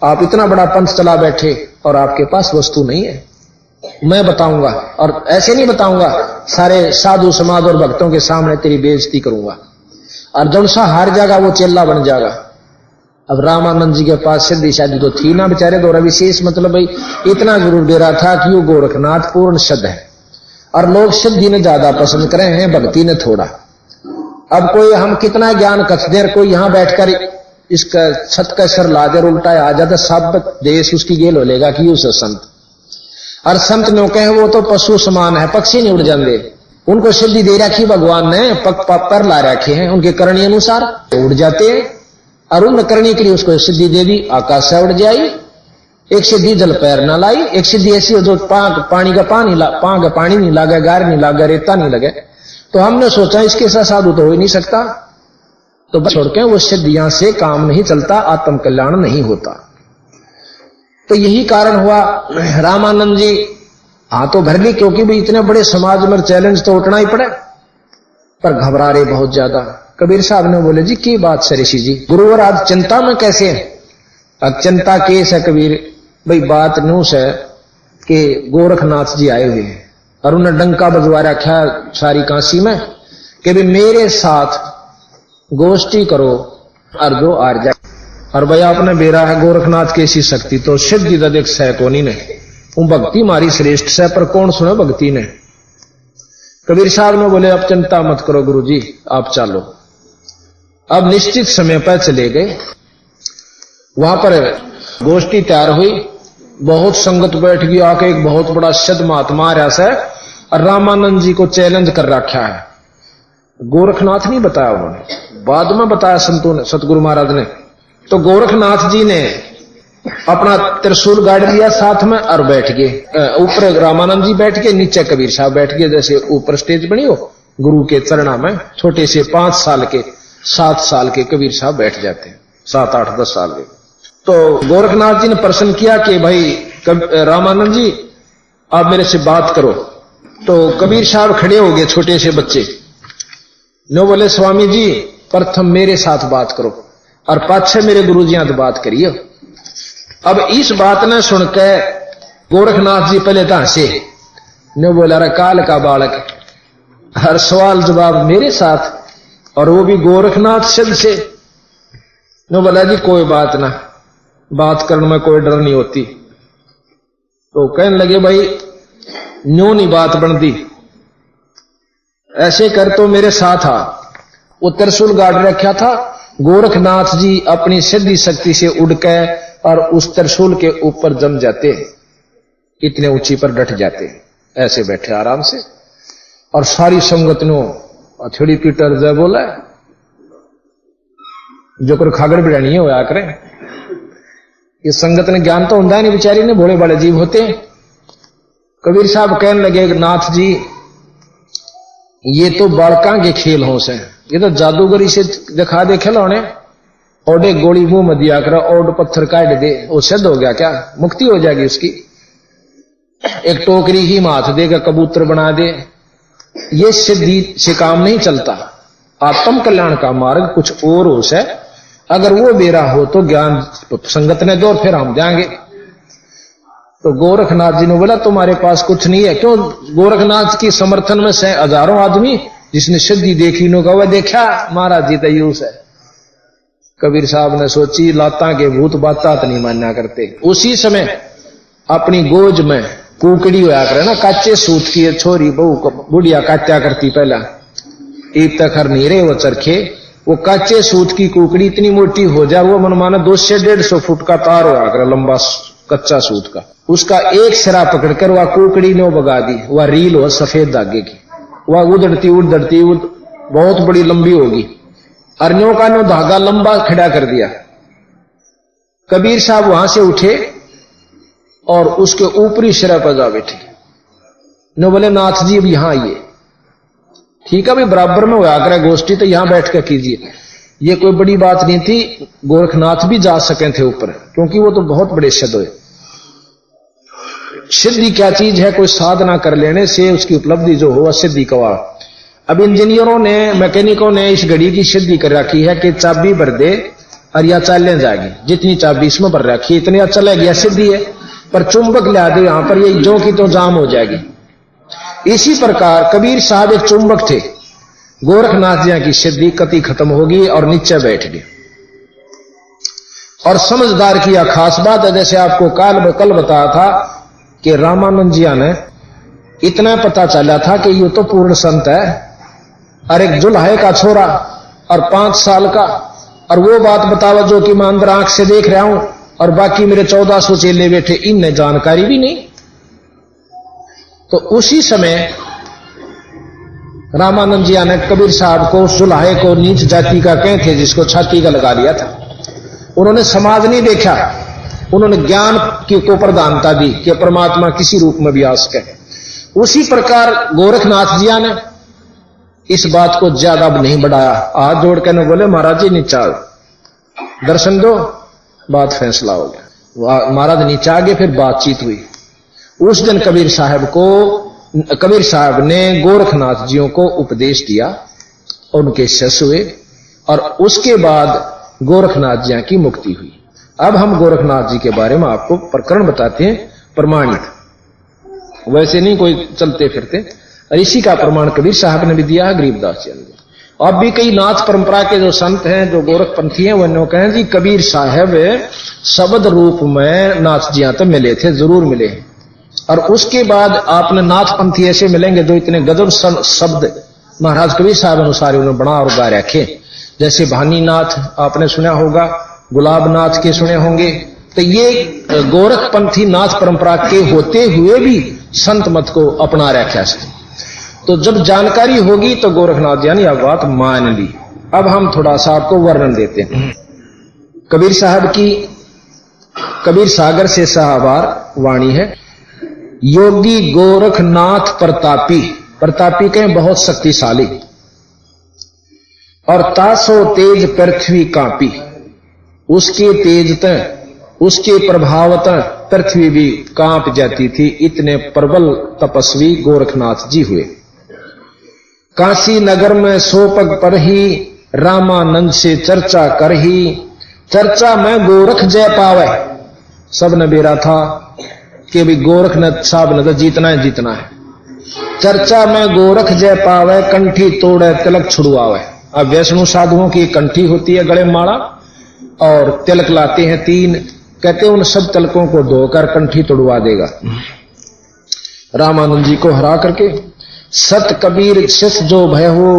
आप इतना बड़ा पंथ चला बैठे और आपके पास वस्तु नहीं है। मैं बताऊंगा, और ऐसे नहीं बताऊंगा, सारे साधु समाज और भक्तों के सामने तेरी बेइज्जती करूंगा, और जब सा हार जाएगा वो चेला बन जाएगा। अब रामानंद जी के पास सिद्धि शादी तो थी ना बेचारे, दो विशेष मतलब भाई इतना जरूर दे रहा था कि वो गोरखनाथ पूर्ण शब्द है, और लोग सिद्धि ने ज्यादा पसंद करे हैं, भक्ति ने थोड़ा। अब कोई हम कितना ज्ञान कच देर, कोई यहां बैठकर इसका छत का सर ला दे उल्टा आ जाता, सब देश उसकी गेल हो लेगा कि उसे संत। और संत नो कहे वो तो पशु समान है, पक्षी नहीं उड़ जाते, उनको सिद्धि दे रखी भगवान ने, पग पर ला रखे हैं उनके करणी अनुसार, उड़ जाते हैं। और उन करने के लिए उसको सिद्धि दे दी, आकाश से उड़ जाई। एक सीधी जल पैर ना लाई, एक सीधी ऐसी जो पानी का पानी नहीं लागे, गार नहीं लागे, रेता नहीं लगे। तो हमने सोचा इसके साथ साधु तो हो ही नहीं सकता, तो छोड़ के वो सिद्धियां से काम नहीं चलता, आत्म कल्याण नहीं होता। तो यही कारण हुआ रामानंद जी हाथों भर ली, क्योंकि भी इतने बड़े समाज में चैलेंज तो उठना ही पड़े, पर घबरा रहे बहुत ज्यादा। कबीर साहब ने बोले जी की बात है ऋषि जी, गुरुवर आज चिंता में कैसे है? अब चिंता केस है कबीर भाई, बात न्यूस है कि गोरखनाथ जी आए हुए हैं और उन्हें डंका बजवा रखा सारी काशी में कि भी मेरे साथ गोष्ठी करो और जो आर जाए। और भाई आपने बेरा है गोरखनाथ की ऐसी शक्ति तो सिद्धि देख सह कोनी ने, वो भक्ति मारी श्रेष्ठ से, पर कौन सुने भक्ति ने। कबीर साहब ने बोले अब चिंता मत करो गुरुजी, आप चलो। अब निश्चित समय पर चले गए, वहां पर गोष्ठी तैयार हुई, बहुत संगत बैठ गई आके। एक बहुत बड़ा सिद्ध महात्मा रहा है और रामानंद जी को चैलेंज कर रखा है। गोरखनाथ नहीं बताया उन्होंने, बाद में बताया संतों ने, सतगुरु महाराज ने। तो गोरखनाथ जी ने अपना त्रिशूल गाड़ लिया साथ में और बैठ गए। ऊपर रामानंद जी बैठ गए, नीचे कबीर साहब बैठ गए। जैसे ऊपर स्टेज बनी हो गुरु के चरणा में, छोटे से 5 साल के 7 साल के कबीर साहब बैठ जाते हैं, 7, 8, 10 साल के। तो गोरखनाथ जी ने प्रश्न किया कि भाई रामानंद जी आप मेरे से बात करो। तो कबीर साहब खड़े हो गए, छोटे से बच्चे नो बोले स्वामी जी प्रथम मेरे साथ बात करो और पाछे मेरे गुरुजियां तो बात करिए। अब इस बात ने सुनकर गोरखनाथ जी पहले तो हंसे, ने बोला रे काल का बालक, हर सवाल जवाब मेरे साथ, और वो भी गोरखनाथ सिद्ध से। ने बोला जी कोई बात ना, बात करने में कोई डर नहीं होती। तो कहने लगे भाई न्यू नहीं बात बनती, ऐसे कर तो मेरे साथ आ। वो त्रिशूल गाड़ रखा था, गोरखनाथ जी अपनी सिद्धि शक्ति से उड़ के और उस त्रिशूल के ऊपर जम जाते, इतने ऊंची पर डट जाते, ऐसे बैठे आराम से। और सारी संगत नो अथड़ी पीटर जय बोला, जो कर खागर बिड़ानी हो या करें। ये संगत ने ज्ञान तो होता है नहीं, बेचारी ने भोले बड़े जीव होते हैं। कबीर साहब कहने लगे नाथ जी ये तो बालका के खेल होश है, ये तो जादूगरी से दिखा दे खिलौने, ओडे गोली मुंह में दिया कर, ओड पत्थर काट दे, वो सिद्ध हो गया क्या, मुक्ति हो जाएगी उसकी। एक टोकरी ही माथ देगा कबूतर बना दे, ये सिद्धि से काम नहीं चलता। आत्म कल्याण का मार्ग कुछ और होश है, अगर वो बेरा हो तो ज्ञान संगत ने दो, फिर हम जाएंगे। तो गोरखनाथ जी ने बोला तुम्हारे पास कुछ नहीं है। क्यों? गोरखनाथ की समर्थन में से हजारों आदमी जिसने सिद्धि देखी नो कहा देखा महाराज जी तयूस है। कबीर साहब ने सोची लाता के भूत बाता तो नहीं मानना करते। उसी समय अपनी गोज में कुकड़ी होया करे ना, काचे सूत की छोरी बहू बुढ़िया काट्या करती पहला, ईद तक हर नहीं रहे वो चरखे, वो काचे सूत की कुकड़ी इतनी मोटी हो जाए, वो मन माना 200 से 150 फुट का तार होया करे लंबा कच्चा सूत का, उसका एक सिरा पकड़कर वह कुकड़ी ने बगा दी, वह रील हो सफेद धागे की, वह उड़ती बहुत बड़ी लंबी होगी, अरण्यों का नो धागा लंबा खड़ा कर दिया। कबीर साहब वहां से उठे और उसके ऊपरी सिरा पर जा बैठे। नो बोले नाथ जी अब यहां आइए। ठीक है भाई, बराबर में होया करे गोष्ठी तो यहां बैठ कर कीजिए। ये कोई बड़ी बात नहीं थी, गोरखनाथ भी जा सके थे ऊपर, क्योंकि वो तो बहुत बड़े सिद्ध हुए। सिद्धि क्या चीज है? कोई साधना कर लेने से उसकी उपलब्धि जो हो सिद्धि कवा। अब इंजीनियरों ने मैकेनिकों ने इस घड़ी की सिद्धि कर रखी है कि चाबी भर दे और या चालें जाएगी, जितनी चाबी इसमें भर रखी है इतनी चला गया, सिद्धि है। पर चुंबक ला दे यहां पर, ये जो की तो जाम हो जाएगी। इसी प्रकार कबीर साहब एक चुंबक थे, गोरखनाथ जी की सिद्धि कति खत्म होगी और नीचे बैठ गए। और समझदार की यह खास बात है, जैसे आपको कल बताया था कि रामानंद जी ने इतना पता चला था कि ये तो पूर्ण संत है, और एक जुल्हे का छोरा और 5 साल का, और वो बात बतावा जो कि मैं अंदर आंख से देख रहा हूं, और बाकी मेरे 1400 चेले बैठे, इनने जानकारी भी नहीं। तो उसी समय रामानंद जी ने कबीर साहब को जुल्हे को नीच जाति का कहे थे, जिसको छाती का लगा लिया था, उन्होंने समाज नहीं देखा, उन्होंने ज्ञान को प्रधानता दी कि परमात्मा किसी रूप में भी आ सके। उसी प्रकार गोरखनाथ जी ने इस बात को ज्यादा नहीं बढ़ाया, हाथ जोड़ कर बोले महाराज जी नीचे आओ, दर्शन दो, बात फैसला हो गया। महाराज नीचे आ गए, फिर बातचीत हुई। उस दिन कबीर साहब ने गोरखनाथ जियों को उपदेश दिया, उनके शिष्य हुए और उसके बाद गोरखनाथ जी की मुक्ति हुई। अब हम गोरखनाथ जी के बारे में आपको प्रकरण बताते हैं, प्रमाणित, वैसे नहीं कोई चलते फिरते। ऋषि का प्रमाण कबीर साहब ने भी दिया है, गरीबदास जी ने। अब भी कई नाथ परंपरा के जो संत हैं, जो गोरखपंथी हैं, वो कहें जी कबीर साहब शब्द रूप में नाथ जी तो मिले थे, जरूर मिले हैं। और उसके बाद आपने नाथ पंथी ऐसे मिलेंगे जो इतने गजब शब्द महाराज कबीर साहब अनुसार उन्होंने बना और गा रखे, जैसे भानीनाथ आपने सुना होगा, गुलाबनाथ के सुने होंगे। तो ये गोरखपंथी नाथ परंपरा के होते हुए भी संत मत को अपना रखा है। तो जब जानकारी होगी तो गोरखनाथ जी ने यह बात मान ली। अब हम थोड़ा सा आपको वर्णन देते हैं कबीर साहब की। कबीर सागर से शाहवार वाणी है। योगी गोरखनाथ प्रतापी, प्रतापी कहें बहुत शक्तिशाली, और तासो तेज पृथ्वी कांपी, उसके तेजता उसके प्रभावता पृथ्वी भी कांप जाती थी, इतने प्रबल तपस्वी गोरखनाथ जी हुए। काशी नगर में सोपग पर ही रामानंद से चर्चा कर ही, चर्चा में गोरख जय पावे। सब ने बेरा था कि भी गोरखनाथ साहब ने तो जीतना है, जीतना है। चर्चा में गोरख जय पावे, कंठी तोड़े तिलक छुड़वावे। अब वैष्णु साधुओं की कंठी होती है गले माला, और तिलक लाते हैं 3, कहते हैं उन सब तिलकों को धोकर कंठी तोड़वा देगा रामानंद जी को हरा करके। सत कबीर शिष जो भय हो,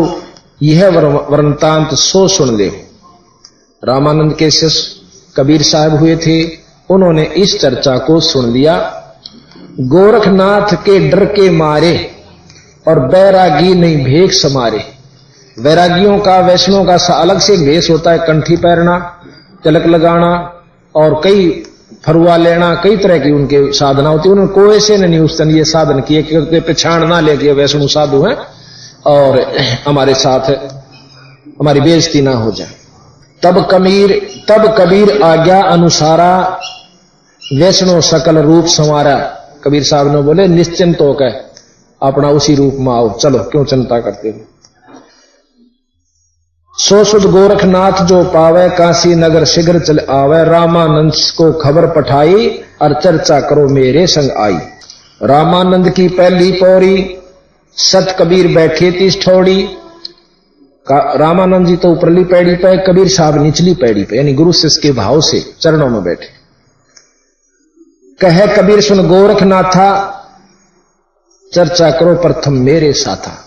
यह वृंतांत सो सुन ले। रामानंद के शिष्य कबीर साहब हुए थे, उन्होंने इस चर्चा को सुन लिया। गोरखनाथ के डर के मारे और बैरागी नहीं भेख समारे। वैरागियों का, वैष्णव का अलग से भेष होता है, कंठी पहनना, तिलक लगाना और कई फरुआ लेना, कई तरह की उनके साधना होती है। उन्होंने कोई से नहीं उस दिन ये साधन किए कि पहचान ना लेके वैष्णव साधु हैं और हमारे साथ हमारी बेइज्जती ना हो जाए। तब कबीर आज्ञा अनुसारा, वैष्णव सकल रूप संवारा। कबीर साहब ने बोले निश्चिंत होकर अपना उसी रूप में आओ, चलो क्यों चिंता करते हो। सो सुध गोरखनाथ जो पावे, काशी नगर शीघ्र चल आवे। रामानंद को खबर पठाई और चर्चा करो मेरे संग आई। रामानंद की पहली पौड़ी, सत कबीर बैठे तीस ठोड़ी। रामानंद जी तो ऊपरली पैड़ी पे, कबीर साहब निचली पैड़ी पे, यानी गुरु शिष्य के भाव से चरणों में बैठे। कहे कबीर सुन गोरखनाथा, चर्चा करो प्रथम मेरे साथा।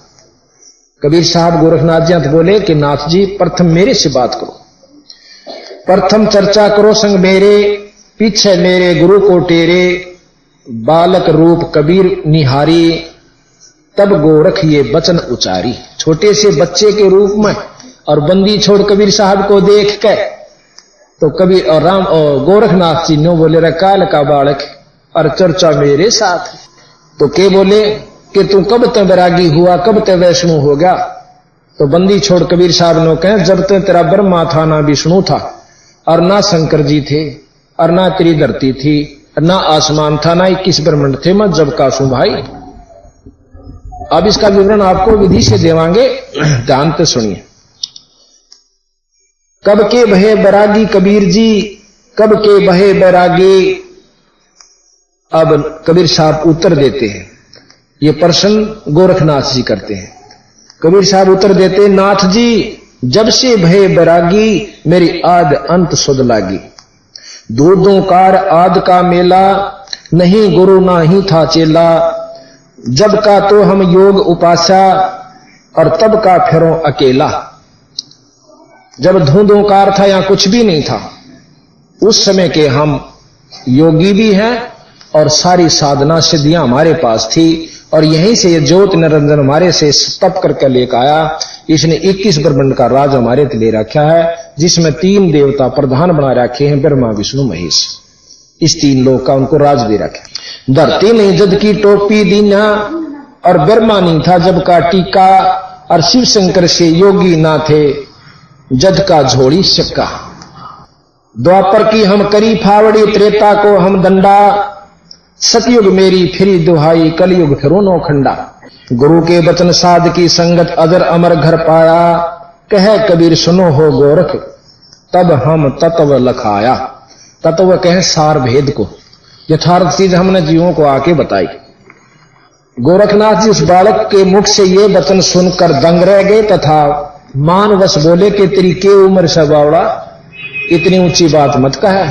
कबीर साहब गोरखनाथ जी बोले कि नाथ जी प्रथम मेरे से बात करो, प्रथम चर्चा करो संग मेरे। पीछे मेरे गुरु को टेरे, बालक रूप कबीर निहारी। तब गोरख ये वचन उचारी। छोटे से बच्चे के रूप में और बंदी छोड़ कबीर साहब को देख के तो कबीर और राम और गोरखनाथ जी ने बोले रे काल का बालक और चर्चा मेरे साथ। तो के बोले कि तू कब तक बैरागी हुआ, कब तक वैष्णु हो गया। तो बंदी छोड़ कबीर साहब ने कहे जब तक तेरा ब्रह्मा था ना विष्णु था, और ना शंकर जी थे, और ना तेरी धरती थी, ना आसमान था, ना 21 ब्रह्मांड थे, मैं जब का सू भाई। अब इसका विवरण आपको विधि से देवांगे, ध्यान से सुनिए। कब के भये बैरागी कबीर जी, कब के भये बैरागी। अब कबीर साहब उत्तर देते हैं, ये प्रश्न गोरखनाथ जी करते हैं। कबीर साहब उत्तर देते, नाथ जी जब से भय बैरागी, मेरी आद अंत सुध लागी। दूधों कार आद का मेला, नहीं गुरु ना ही था चेला। जब का तो हम योग उपासा, और तब का फिरो अकेला। जब धूंधोकार था या कुछ भी नहीं था, उस समय के हम योगी भी हैं और सारी साधना सिद्धियां हमारे पास थी, और यहीं से ये ज्योत निरंजन हमारे से तप करके लेकर आया। इसने 21 ब्रह्मांड का राज हमारे ले रखा है, जिसमें 3 देवता प्रधान बना रखे हैं, ब्रह्मा विष्णु महेश। इस 3 लोक का उनको राज भी रखे। धरती नहीं जद की टोपी दीना, और ब्रह्मा नहीं था जब का टीका, और शिव शंकर से योगी ना थे जद का झोड़ी सिक्का। द्वापर की हम करी फावड़ी, त्रेता को हम दंडा, सतयुग मेरी फिरी दुहाई, कलयुग फिरो नौखंडा। गुरु के वचन साध की संगत, अजर अमर घर पाया, कहे कबीर सुनो हो गोरख, तब हम तत्व लखाया। तत्व कहें सार भेद को, यथार्थ चीज हमने जीवों को आके बताई। गोरखनाथ जी उस बालक के मुख से ये वचन सुनकर दंग रह गए तथा मानवश बोले कि तेरी के उम्र से बावड़ा, इतनी ऊंची बात मत कहा।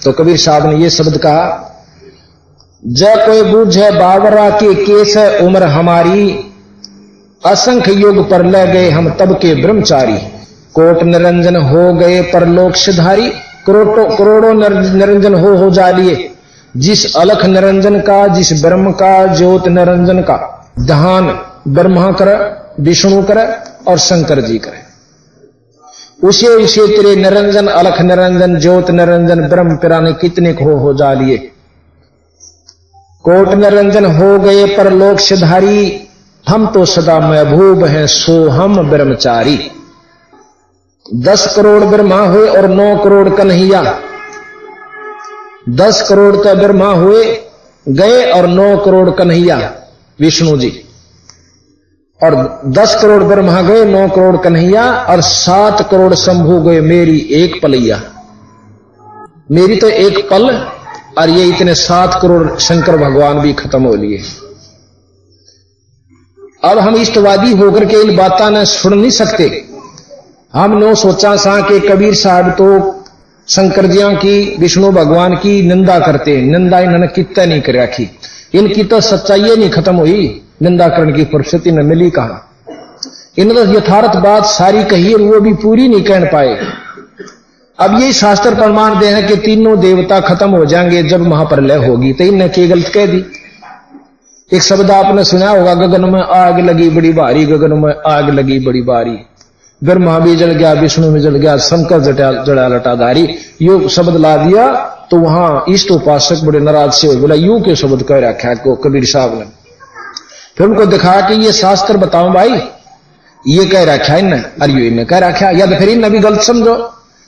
तो कबीर साहब ने ये शब्द कहा, जय कोई बूझे बावरा के केस है उम्र हमारी, असंख्य युग पर ले गए हम तब के ब्रह्मचारी। कोट निरंजन हो गए परलोक सिधारी, करोड़ों निरंजन हो जा लिए, जिस अलख निरंजन का, जिस ब्रह्म का, ज्योत निरंजन का ध्यान ब्रह्मा करे, विष्णु करे और शंकर जी करे। उसे तेरे निरंजन, अलख निरंजन, ज्योत निरंजन, ब्रह्म पिराने कितने हो जा लिए। कोट निरंजन हो गए परलोक सिधारी, हम तो सदा महबूब हैं सो हम ब्रह्मचारी। 10 करोड़ ब्रह्मा हुए और 9 करोड़ कन्हैया। 10 करोड़ का ब्रह्मा हुए गए और 9 करोड़ कन्हैया विष्णु जी, और 10 करोड़ ब्रह्मा गए, 9 करोड़ कन्हैया, और 7 करोड़ शंभू गए मेरी एक पलैया। मेरी तो एक पल, और ये इतने 7 करोड़ शंकर भगवान भी खत्म हो लिए। अब हम इष्टवादी होकर के इन बातें न सुन नहीं सकते। हमने सोचा सा कि कबीर साहब तो शंकर जिया की, विष्णु भगवान की निंदा करते, निंदा इन्होंने कितना नहीं कर रखी, इनकी तो सच्चाई नहीं खत्म हुई, निंदा करने की फुर्सती न मिली कहा। इन्होंने यथार्थ बात सारी कही और वो भी पूरी नहीं कह पाए। अब ये शास्त्र प्रमाण दे हैं कि तीनों देवता खत्म हो जाएंगे जब महाप्रलय होगी, तो इन्हें क्या गलत कह दी। एक शब्द आपने सुना होगा, गगन में आग लगी बड़ी भारी, गगन में आग लगी बड़ी भारी, ब्रह्मा भी जल गया, विष्णु भी जल गया, शंकर जड़ा लटाधारी। यो शब्द ला दिया तो वहां इष्ट उपासक बड़े नाराज से हो बोला, यूं के शब्द कह रखा है को कबीर साहब ने। फिर उनको दिखा कि ये शास्त्र बताओ भाई, ये कह रखा है इन्हें, अरे इन्हें कह रखा, या तो फिर इन्हें भी गलत समझो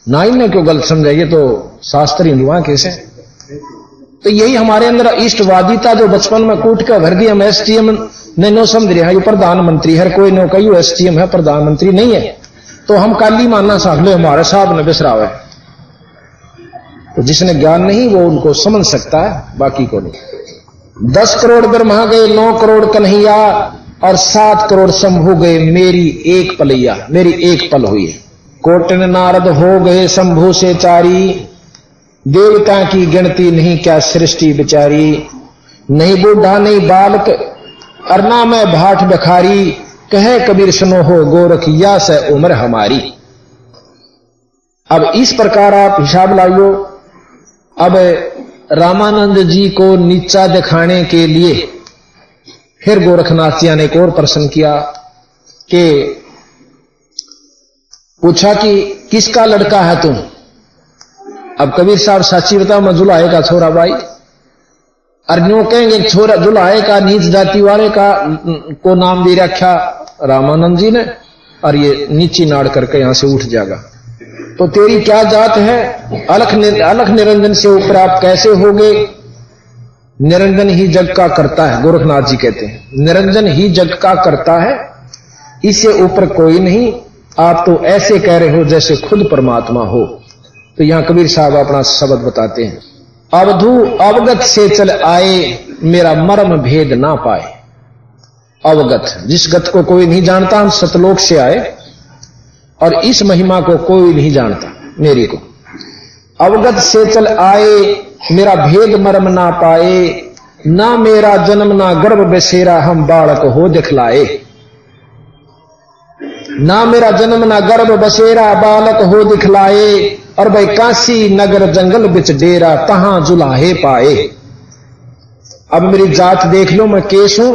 ना, इन्हें क्यों गलत समझा, ये तो शास्त्र हिंदुआ कैसे। तो यही हमारे अंदर इष्टवादिता जो बचपन में कूट कर भर दी, हम एसटीएम ने नो समझ रहे हैं, ये प्रधानमंत्री है, कोई नो कही एसटीएम है, प्रधानमंत्री नहीं है, तो हम काली मानना साहब ले हमारे साहब ने बिसराव है। तो जिसने ज्ञान नहीं वो उनको समझ सकता है, बाकी को नहीं। 10 करोड़ ब्रह्मा गए, 9 करोड़ कन्हैया, और 7 करोड़ शंभू गए मेरी एक पलैया, मेरी एक पल हुई। कोटन नारद हो गए शंभू से चारी, देवता की गिनती नहीं क्या सृष्टि बिचारी। नहीं बूढ़ा नहीं बालक, अरना में भाट बखारी, कहे कबीर सुनो हो गोरख या से उम्र हमारी। अब इस प्रकार आप हिसाब लाइयो। अब रामानंद जी को नीचा दिखाने के लिए फिर गोरखनाथ जी ने एक और प्रश्न किया कि पूछा कि किसका लड़का है तुम। अब कबीर साहब साची बताओ, मैं जुलाहे का छोरा भाई। अर्जुन कहेंगे छोरा जुलाहे का, नीच जाति वाले का को नाम दे रखा रामानंद जी ने, और ये नीची नाड़ करके यहां से उठ जाएगा। तो तेरी क्या जात है, अलख निरंजन से ऊपर आप कैसे होगे। निरंजन ही जग का करता है, गोरखनाथ जी कहते हैं निरंजन ही जग का करता है, इससे ऊपर कोई नहीं। आप तो ऐसे कह रहे हो जैसे खुद परमात्मा हो। तो यहां कबीर साहब अपना शब्द बताते हैं, अवधू अवगत से चल आए, मेरा मर्म भेद ना पाए। अवगत, जिस गत को कोई नहीं जानता, हम सतलोक से आए और इस महिमा को कोई नहीं जानता मेरी को। अवगत से चल आए, मेरा भेद मर्म ना पाए, ना मेरा जन्म ना गर्भ बसेरा, हम बालक हो दिखलाए। ना मेरा जन्म ना गर्भ बसेरा, बालक हो दिखलाए, और भाई काशी नगर जंगल बिच डेरा, तहां जुलाहे पाए। अब मेरी जात देख लो, मैं केस हूं,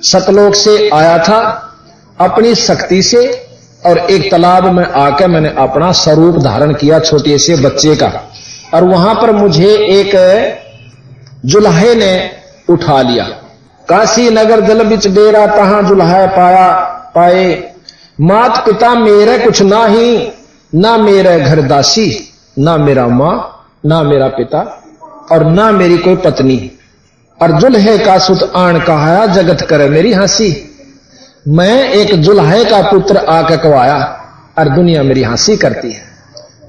सतलोक से आया था अपनी शक्ति से, और एक तालाब में आकर मैंने अपना स्वरूप धारण किया छोटे से बच्चे का, और वहां पर मुझे एक जुल्हे ने उठा लिया। काशी नगर जल बिच डेरा तहां जुल्हा पाए। मात पिता मेरे कुछ ना ही, ना मेरे घर दासी, ना मेरा मां, ना मेरा पिता और ना मेरी कोई पत्नी। और जुल्हे का सुत आन कहाया जगत करे मेरी हंसी। मैं एक जुल्हे का पुत्र आके कवाया और दुनिया मेरी हंसी करती है,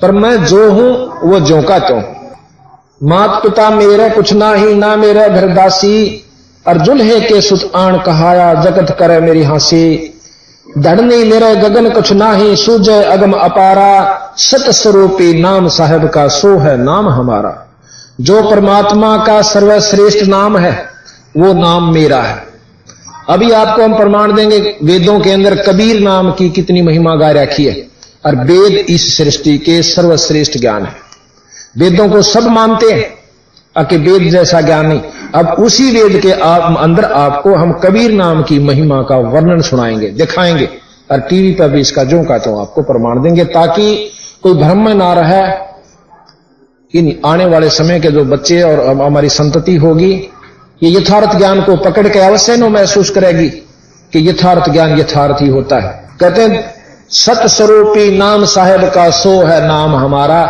पर मैं जो हूं वो ज्यों का त्यों। मात पिता मेरे कुछ ना ही, ना मेरे घर दासी और जुल्हे के सुत आन कहाया जगत करे मेरी हंसी। धड़नी मेरे गगन कुछ ना ही, सूझे अगम अपारा। सत स्वरूपी नाम साहेब का सो है नाम हमारा। जो परमात्मा का सर्वश्रेष्ठ नाम है वो नाम मेरा है। अभी आपको हम प्रमाण देंगे वेदों के अंदर कबीर नाम की कितनी महिमा गा रखी है। और वेद इस सृष्टि के सर्वश्रेष्ठ ज्ञान है। वेदों को सब मानते हैं कि वेद जैसा ज्ञान नहीं। अब उसी वेद के अंदर आपको हम कबीर नाम की महिमा का वर्णन सुनाएंगे, दिखाएंगे और टीवी पर भी इसका जो का तो आपको प्रमाण देंगे, ताकि कोई भ्रम में ना रहे कि आने वाले समय के जो बच्चे और हमारी संतति होगी ये यथार्थ ज्ञान को पकड़ के अवश्य न महसूस करेगी कि यथार्थ ज्ञान यथार्थ ही होता है। कहते हैं सत स्वरूपी नाम साहेब का सो है नाम हमारा।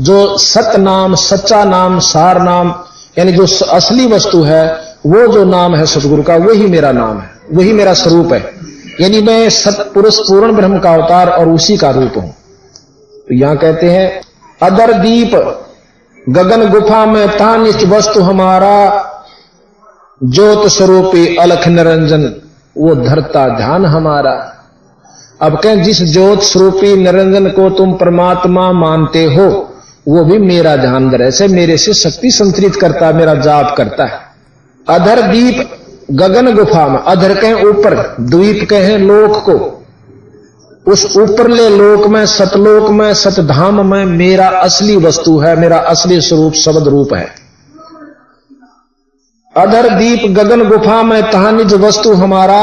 जो सत नाम, सच्चा नाम, सार नाम यानी जो असली वस्तु है वो जो नाम है सतगुरु का, वही मेरा नाम है, वही मेरा स्वरूप है। यानी मैं सतपुरुष पूर्ण ब्रह्म का अवतार और उसी का रूप हूं। तो यहां कहते हैं अदर दीप गगन गुफा में तानिच वस्तु हमारा। ज्योत स्वरूपी अलख निरंजन वो धरता ध्यान हमारा। अब कहें जिस ज्योत स्वरूपी निरंजन को तुम परमात्मा मानते हो वो भी मेरा ध्यान धरे से मेरे से शक्ति संतरित करता है, मेरा जाप करता है। अधर दीप गगन गुफा में, अधर कहें ऊपर, द्वीप कहें लोक को, उस ऊपरले लोक में, सतलोक में, सतधाम में मेरा असली वस्तु है, मेरा असली स्वरूप शब्द रूप है। अधर दीप गगन गुफा में तहां निज वस्तु हमारा।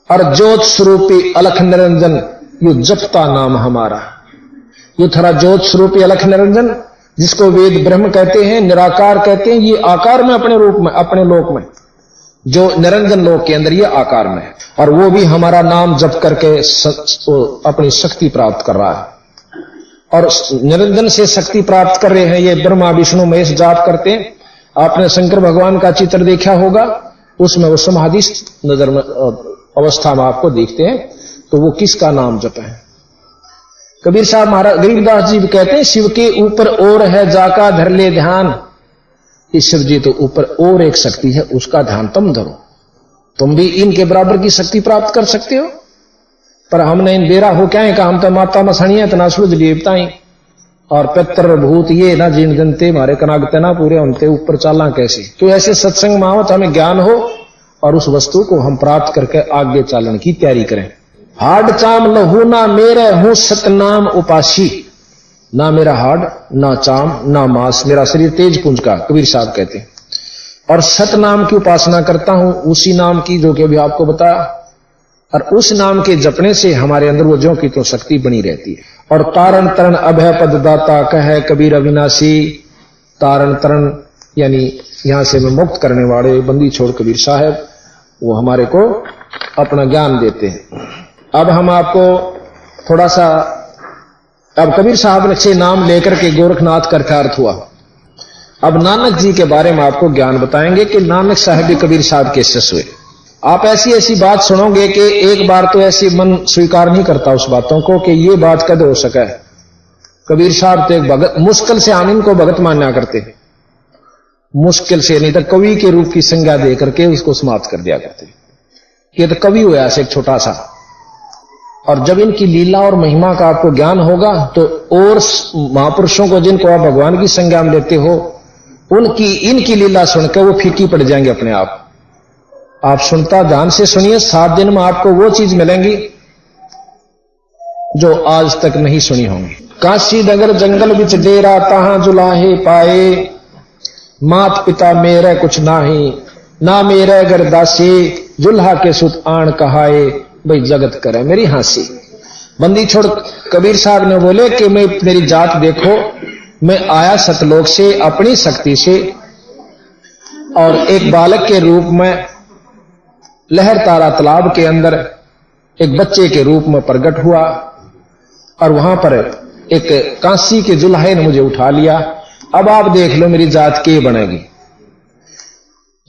और ज्योत स्वरूपी अलख निरंजन यो जपता नाम हमारा। ये थरा ज्योत स्वरूपी अलख निरंजन जिसको वेद ब्रह्म कहते हैं, निराकार कहते हैं, ये आकार में अपने रूप में, अपने लोक में, जो निरंजन लोक के अंदर ये आकार में है। और वो भी हमारा नाम जप करके अपनी शक्ति प्राप्त कर रहा है। और निरंजन से शक्ति प्राप्त कर रहे हैं ये ब्रह्मा विष्णु महेश जाप करते हैं। आपने शंकर भगवान का चित्र देखा होगा, उसमें वो समाधि नजर में अवस्था में आपको देखते हैं, तो वो किसका नाम जप है। कबीर साहब महाराज गरीबदास जी कहते हैं शिव के ऊपर और है जाका धर ले ध्यान। इस शिव जी तो ऊपर और एक शक्ति है, उसका ध्यान तुम धरो, तुम भी इनके बराबर की शक्ति प्राप्त कर सकते हो। पर हमने इन बेरा हो क्या है कहा, हम तो माता मसणिया इतना सुलझ देवता ही और पितर भूत ये ना जिन जनते मारे कनागते ना पूरे हमते ऊपर चाला कैसे। तो ऐसे सत्संग में आओ तो हमें ज्ञान हो और उस वस्तु को हम प्राप्त करके आगे चालन की तैयारी करें। हाड चाम लहू ना मेरे हूं सतनाम उपासी। ना मेरा हाड, ना चाम, ना मांस, मेरा शरीर तेज पुंज का, कबीर साहब कहते हैं। और सत नाम की उपासना करता हूं, उसी नाम की जो कि अभी आपको बताया। और उस नाम के जपने से हमारे अंदर वो ज्यों की तो शक्ति बनी रहती है। और तारण तरण अभय पद दाता कहे कबीर अविनाशी। तारण तरण यानी यहां से मैं मुक्त करने वाले बंदी छोड़ कबीर साहब वो हमारे को अपना ज्ञान देते हैं। अब हम आपको थोड़ा सा, अब कबीर साहब से नाम लेकर के गोरखनाथ का अर्थ हुआ। अब नानक जी के बारे में आपको ज्ञान बताएंगे कि नानक साहब भी कबीर साहब के शिष्य हुए। आप ऐसी ऐसी बात सुनोगे कि एक बार तो ऐसी मन स्वीकार नहीं करता उस बातों को कि ये बात कद हो सके। कबीर साहब तो एक भगत, मुश्किल से हम इनको भगत मान्या करते, मुश्किल से, नहीं तो कवि के रूप की संज्ञा दे करके उसको समाप्त कर दिया करते। ये तो कवि हुआ ऐसे एक छोटा सा। और जब इनकी लीला और महिमा का आपको ज्ञान होगा तो और महापुरुषों को जिनको आप भगवान की संज्ञा में लेते हो उनकी इनकी लीला सुनकर वो फीकी पड़ जाएंगे अपने आप। आप सुनता ध्यान से सुनिए, 7 दिन में आपको वो चीज मिलेंगी जो आज तक नहीं सुनी होंगी। काशी नगर जंगल बिच डेरा तहां जुलाहे पाए। मात पिता मेरे कुछ नाही, ना मेरे घर दासी। जुल्हा के सुत आन कहाए भाई जगत करे मेरी हंसी। बंदी छोड़ कबीर साहब ने बोले कि मैं मेरी जात देखो, मैं आया सतलोक से अपनी शक्ति से और एक बालक के रूप में लहर तारा तालाब के अंदर एक बच्चे के रूप में प्रकट हुआ और वहां पर एक कांसी के जुल्हे ने मुझे उठा लिया। अब आप देख लो मेरी जात के बनेगी।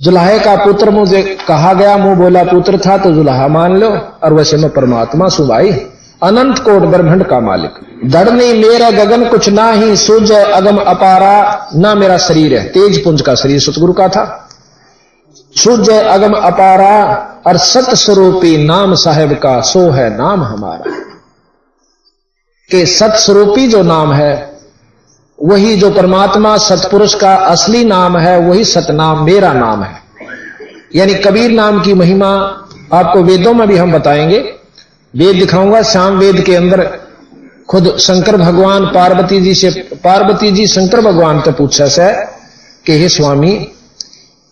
जुल्हे का पुत्र मुझे कहा गया, मुंह बोला पुत्र था तो जुल्हा मान लो, और वैसे मैं परमात्मा सु भाई, अनंत कोट ब्रह्मांड का मालिक। धड़ नहीं मेरा गगन कुछ ना ही, सूझ अगम अपारा, ना मेरा शरीर है, तेज पुंज का शरीर सतगुरु का था। सूझ अगम अपारा और सत स्वरूपी नाम साहेब का, सो है नाम हमारा। के सत स्वरूपी जो नाम है वही जो परमात्मा सतपुरुष का असली नाम है, वही सतनाम मेरा नाम है। यानी कबीर नाम की महिमा आपको वेदों में भी हम बताएंगे, वेद दिखाऊंगा। शाम वेद के अंदर खुद शंकर भगवान पार्वती जी शंकर भगवान से पूछा से कि हे स्वामी,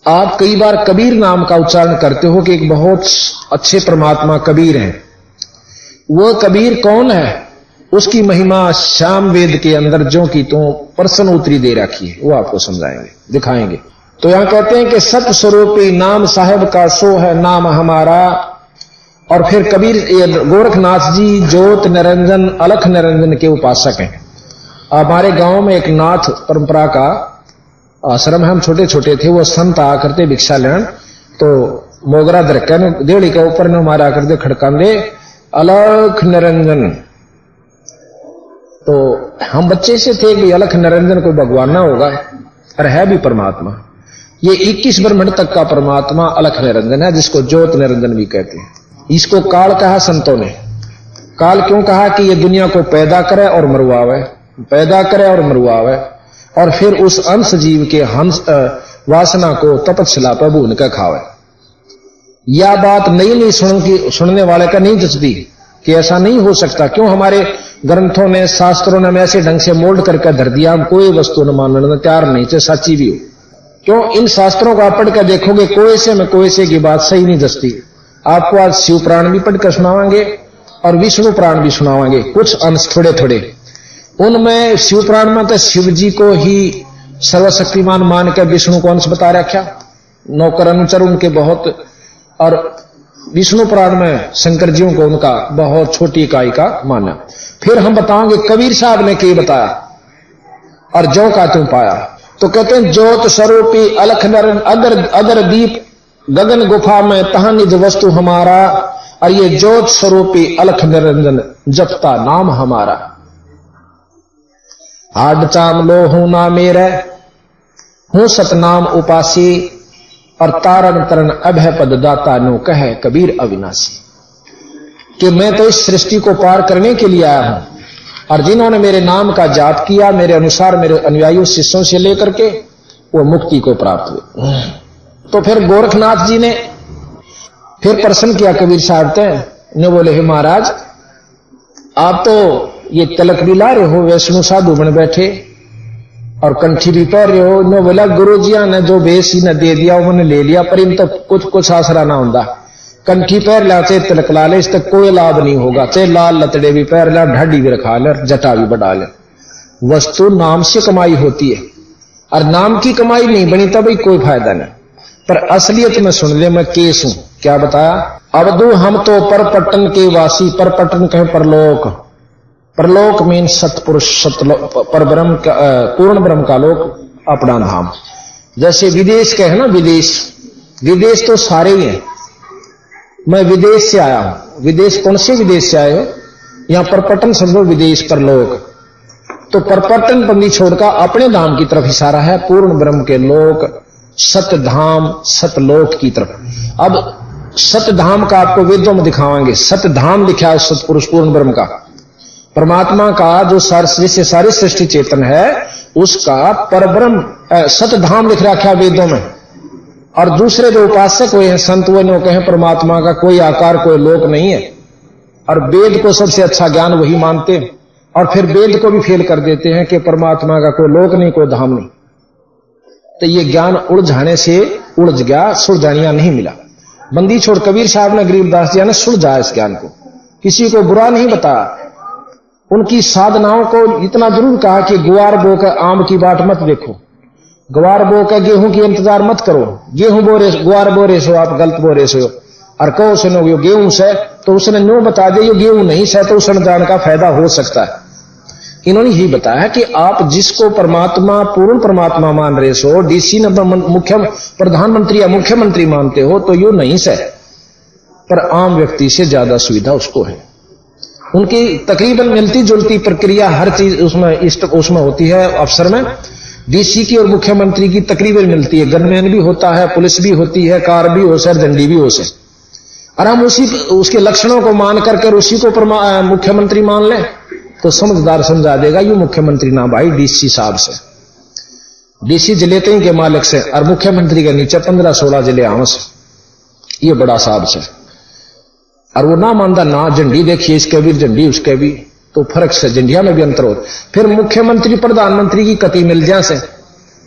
आप कई बार कबीर नाम का उच्चारण करते हो कि एक बहुत अच्छे परमात्मा कबीर हैं, वो कबीर कौन है? उसकी महिमा श्याम वेद के अंदर जो की तो प्रश्न उत्तरी दे रखी है, वो आपको समझाएंगे, दिखाएंगे। तो यहां कहते हैं कि सत स्वरूपी नाम साहेब का, सो है नाम हमारा। और फिर कबीर गोरखनाथ जी ज्योत निरंजन अलख निरंजन के उपासक हैं। हमारे गांव में एक नाथ परंपरा का आश्रम है, हम छोटे छोटे थे, वो संत आ करते भिक्षा लेन, तो मोगरा दरकन देवड़ी के ऊपर ने मारा करते खड़कांदे अलख निरंजन। तो हम बच्चे से थे कि अलख निरंजन कोई भगवान ना होगा, और है भी परमात्मा। ये 21 ब्रह्मांड तक का परमात्मा अलख निरंजन है, जिसको ज्योत निरंजन भी कहते हैं। इसको काल कहा संतों ने। काल क्यों कहा? कि ये दुनिया को पैदा करे और मरवावे, पैदा करे और मरवावे, और फिर उस अंश जीव के हंस वासना को तपस्या पर भून कर खावे। यह बात नई सुनने वाले का नहीं जचती कि ऐसा नहीं हो सकता। क्यों? हमारे ग्रंथों ने, शास्त्रों ने ऐसे ढंग से मोल्ड करके धर दिया, हम कोई वस्तु न मानने तैयार नहीं, चाहे सच्ची भी हो। क्यों? इन शास्त्रों को आप पढ़कर देखोगे, कोई से में कोई से की बात सही नहीं जचती। आपको आज शिव पुराण भी पढ़कर सुनावांगे और विष्णु पुराण भी सुनावांगे, कुछ अंश थोड़े थोड़े। उनमें शिव पुराण में तो शिव जी को ही सर्वशक्तिमान मान कर विष्णु को अंश बता रखा, नौकर अनुचर उनके बहुत, और विष्णु पुराण में शंकर जी को उनका बहुत छोटी इकाई का माना। फिर हम बताएंगे कबीर साहब ने क्या बताया और जो का तुम पाया। तो कहते हैं ज्योत स्वरूपी अलख नरन अगर दीप गगन गुफा में तहां निज वस्तु हमारा, और ये ज्योत स्वरूपी अलख निरंजन जपता नाम हमारा। हाड चाम लो हूं ना मेरे, हूं सतनाम उपासी, और तारण तरण अभय पद दाता नो कहे कबीर अविनाशी। कि मैं तो इस सृष्टि को पार करने के लिए आया हूं, और जिन्होंने मेरे नाम का जाप किया, मेरे अनुसार मेरे अनुयायियों शिष्यों से लेकर के, वो मुक्ति को प्राप्त हुए। तो फिर गोरखनाथ जी ने फिर प्रश्न किया कबीर साहब ने, बोले हे महाराज, आप तो ये तिलक भी ला रहे हो, वैष्णु साधु बन बैठे और कंठी भी पहन रहे हो। ने बोला गुरु जी ने जो बेस ही न दे दिया उन्होंने ले लिया, पर इन तो कुछ आसरा ना होता। कंठी पैर ला, चाहे तिलक ला ले, इससे कोई लाभ नहीं होगा। चाहे लाल लतड़े भी पैर ला, ढाडी भी रखा ले, जटा भी बढ़ा ले। वस्तु नाम से कमाई होती है, और नाम की कमाई नहीं बनी तब कोई फायदा नहीं। पर असलियत में सुन ले, मैं केस हूं। क्या बताया? अवधु हम तो परपट्टन के वासी, परपट्टन कहे परलोक, परलोक मीन सतपुरुष, पर ब्रह्म का पूर्ण ब्रह्म का लोक, अपना धाम। जैसे विदेश कहे ना, विदेश तो सारे ही हैं। मैं विदेश से आया हूं। विदेश कौन से विदेश से आए हो? यहां परपट्टन समझो, विदेश परलोक। तो परपट्टन पंदी छोड़कर अपने धाम की तरफ इशारा है, पूर्ण ब्रह्म के लोक, सतधाम सतलोक की तरफ। अब सतधाम का आपको वेदों में दिखावांगे। सतधाम लिखा है सतपुरुष पूर्ण ब्रह्म का, परमात्मा का जो जिससे सारी सृष्टि चेतन है, उसका परब्रह्म सतधाम लिख रखा है वेदों में। और दूसरे जो उपासक हुए हैं संत, वो नो कहें परमात्मा का कोई आकार कोई लोक नहीं है, और वेद को सबसे अच्छा ज्ञान वही मानते हैं, और फिर वेद को भी फेल कर देते हैं कि परमात्मा का कोई लोक नहीं कोई धाम नहीं। तो ये ज्ञान उलझाने से उलझ गया, सुलझानिया नहीं मिला। बंदी छोड़ कबीर साहब ने, गरीबदास जी ने सुलझाया इस ज्ञान को, किसी को बुरा नहीं बताया। उनकी साधनाओं को इतना जरूर कहा कि ग्वार बो कर आम की बाट मत देखो, ग्वार बो कर गेहूं की इंतजार मत करो, गेहूं बोरे ग्वार बोरे सो आप गलत बोरे सो और कहो सुनो यो गेहूं से, तो उसने नो बता दे ये गेहूं नहीं से, तो उस अनुदान का फायदा हो सकता है। इन्होंने यही बताया कि आप जिसको परमात्मा पूर्ण परमात्मा मान रहे सो, डीसी न मुख्य प्रधानमंत्री या मुख्यमंत्री मानते हो, तो यो नहीं से, पर आम व्यक्ति से ज्यादा सुविधा उसको है। उनकी तकरीबन मिलती जुलती प्रक्रिया हर चीज उसमें होती है। अफसर में डीसी की और मुख्यमंत्री की तकरीबन मिलती है, गनमैन भी होता है, पुलिस भी होती है, कार भी हो से, झंडी भी हो से, और हम उसके लक्षणों को मान करके उसी को मुख्यमंत्री मान लें तो समझदार समझा देगा ये मुख्यमंत्री ना भाई डीसी साहब से, डीसी जिले तक के मालिक से, और मुख्यमंत्री के नीचे 15-16 जिले आम से, ये बड़ा साहब से। और वो ना मानता ना झंडी देखिए इसके भी झंडी उसके भी, तो फर्क से झंडिया में भी अंतर हो। फिर मुख्यमंत्री प्रधानमंत्री की कति मिल जा से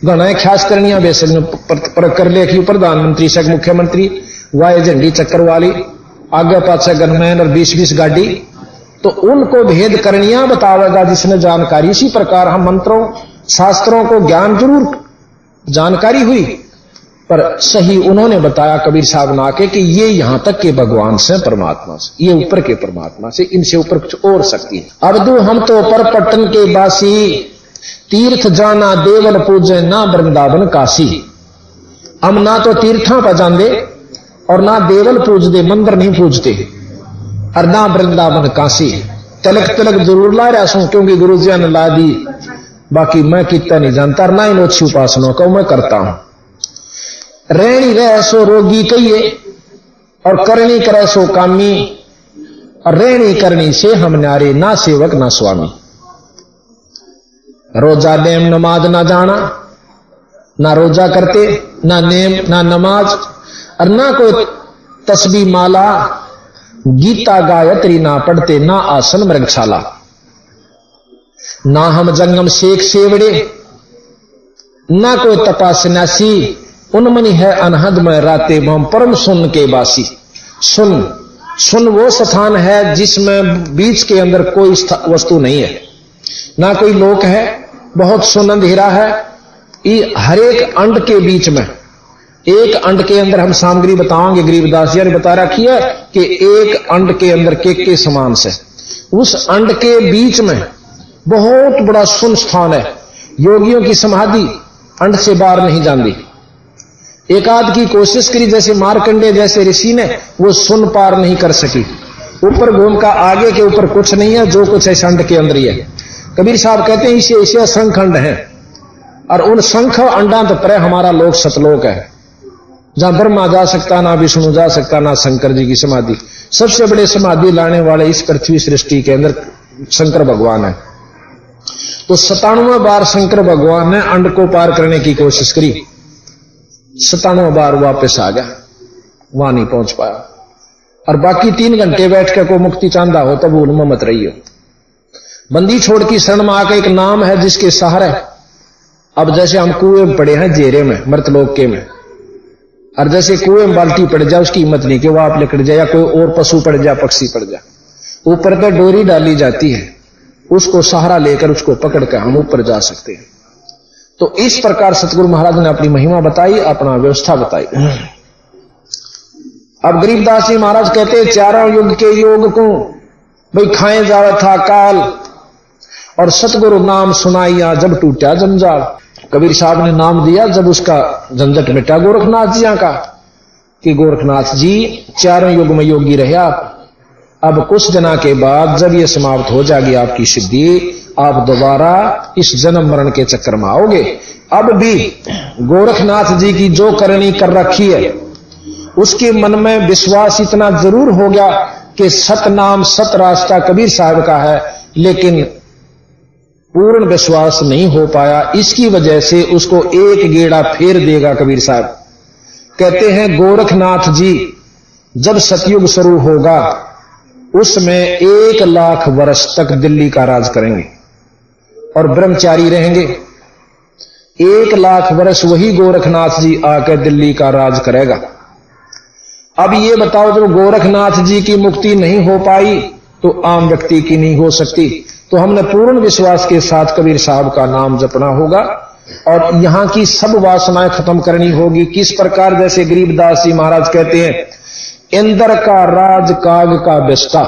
गणाएं ख्यास करनिया बेसन पर कर ले कि प्रधानमंत्री से मुख्यमंत्री वाह झंडी चक्कर वाली आगे पाछे गनमैन और 20-20 गाड़ी, तो उनको भेद करनिया बतावेगा जिसने जानकारी। इसी प्रकार हम मंत्रों शास्त्रों को ज्ञान जरूर जानकारी हुई, पर सही उन्होंने बताया कबीर साहब ना के कि ये यहां तक के भगवान से परमात्मा से, ये ऊपर के परमात्मा से, इनसे ऊपर कुछ और शक्ति है। अब दो हम तो पर पट्टन के बासी, तीर्थ जाना देवल पूजे ना वृंदावन काशी। हम ना तो तीर्थों पर जाते और ना देवल पूजते, मंदिर नहीं पूजते, और ना वृंदावन काशी। तिलक तिलक जरूर ला रहा सू क्योंकि गुरु जी ने ला दी, बाकी मैं कितना नहीं जानता, ना इन अच्छी उपासना को मैं करता हूं। रहनी रह सो रोगी कहिए और करनी करे सो कामी, और रहनी करनी से हम न्यारे, ना सेवक ना स्वामी। रोजा नेम नमाज ना जाना, ना रोजा करते, ना नेम ना नमाज, और ना कोई तस्बीह माला गीता गायत्री ना पढ़ते, ना आसन मृगशाला। ना हम जंगम शेख सेवड़े, ना कोई तपा सन्यासी, उनमनी है अनहद में राते हम परम सुन के बासी। सुन वो स्थान है जिसमें बीच के अंदर कोई वस्तु नहीं है, ना कोई लोक है, बहुत सुन अंधेरा है। हर एक अंड के बीच में, एक अंड के अंदर हम सामग्री बताओगे, गरीबदास जी ने बता रखी है कि एक अंड के अंदर केक के समान से, उस अंड के बीच में बहुत बड़ा सुन स्थान है। योगियों की समाधि अंड से बाहर नहीं जाती। एक आध की कोशिश करी जैसे मार्कंडे जैसे ऋषि ने, वो सुन पार नहीं कर सकी। ऊपर घूम का आगे के ऊपर कुछ नहीं है, जो कुछ है अंड के अंदर ही है। कबीर साहब कहते हैं इसे असंख अंड है, और उन संख अंडा तो पर हमारा लोक सतलोक है, जहां ब्रह्मा जा सकता, ना विष्णु जा सकता, ना शंकर जी की समाधि। सबसे बड़े समाधि लाने वाले इस पृथ्वी सृष्टि के अंदर शंकर भगवान है। तो 97 बार शंकर भगवान ने अंड को पार करने की कोशिश करी, 97 बार वापस आ गया, वहां नहीं पहुंच पाया। और बाकी 3 घंटे बैठ कर को मुक्ति चांदा हो तो भूल में मत रही हो। बंदी छोड़ की शरण में आकर एक नाम है जिसके सहारे, अब जैसे हम कुएं में पड़े हैं जेरे में, मृतलोक के में, और जैसे कुएं में बाल्टी पड़ जाए उसकी हिम्मत नहीं कि वो आप लेकर जाए, या कोई और पशु पड़ जाए, पक्षी पड़ जाए, ऊपर तो डोरी डाली जाती है, उसको सहारा लेकर उसको पकड़ कर हम ऊपर जा सकते हैं। तो इस प्रकार सतगुरु महाराज ने अपनी महिमा बताई, अपना व्यवस्था बताई। अब गरीबदास जी महाराज कहते 4 युग के योग को भाई खाए जावा था काल, और सतगुरु नाम सुनाइया जब टूटा जंजाल। कबीर साहब ने नाम दिया जब उसका झंझट मिटा गोरखनाथ जी का, कि गोरखनाथ जी 4 युग में योगी रहे आप, अब कुछ दिनों के बाद जब ये समाप्त हो जाएगी आपकी सिद्धि, आप दोबारा इस जन्म मरण के चक्कर में आओगे। अब भी गोरखनाथ जी की जो करनी कर रखी है उसके मन में विश्वास इतना जरूर हो गया कि सत नाम सत रास्ता कबीर साहब का है, लेकिन पूर्ण विश्वास नहीं हो पाया। इसकी वजह से उसको एक गेड़ा फेर देगा कबीर साहब। कहते हैं गोरखनाथ जी जब सतयुग शुरू होगा उसमें 1 लाख वर्ष तक दिल्ली का राज करेंगे और ब्रह्मचारी रहेंगे। 1 लाख वर्ष वही गोरखनाथ जी आकर दिल्ली का राज करेगा। अब ये बताओ जब गोरखनाथ जी की मुक्ति नहीं हो पाई तो आम व्यक्ति की नहीं हो सकती। तो हमने पूर्ण विश्वास के साथ कबीर साहब का नाम जपना होगा और यहां की सब वासनाएं खत्म करनी होगी। किस प्रकार? जैसे गरीबदास जी महाराज कहते हैं, इंद्र का राज काग का बेस्टा,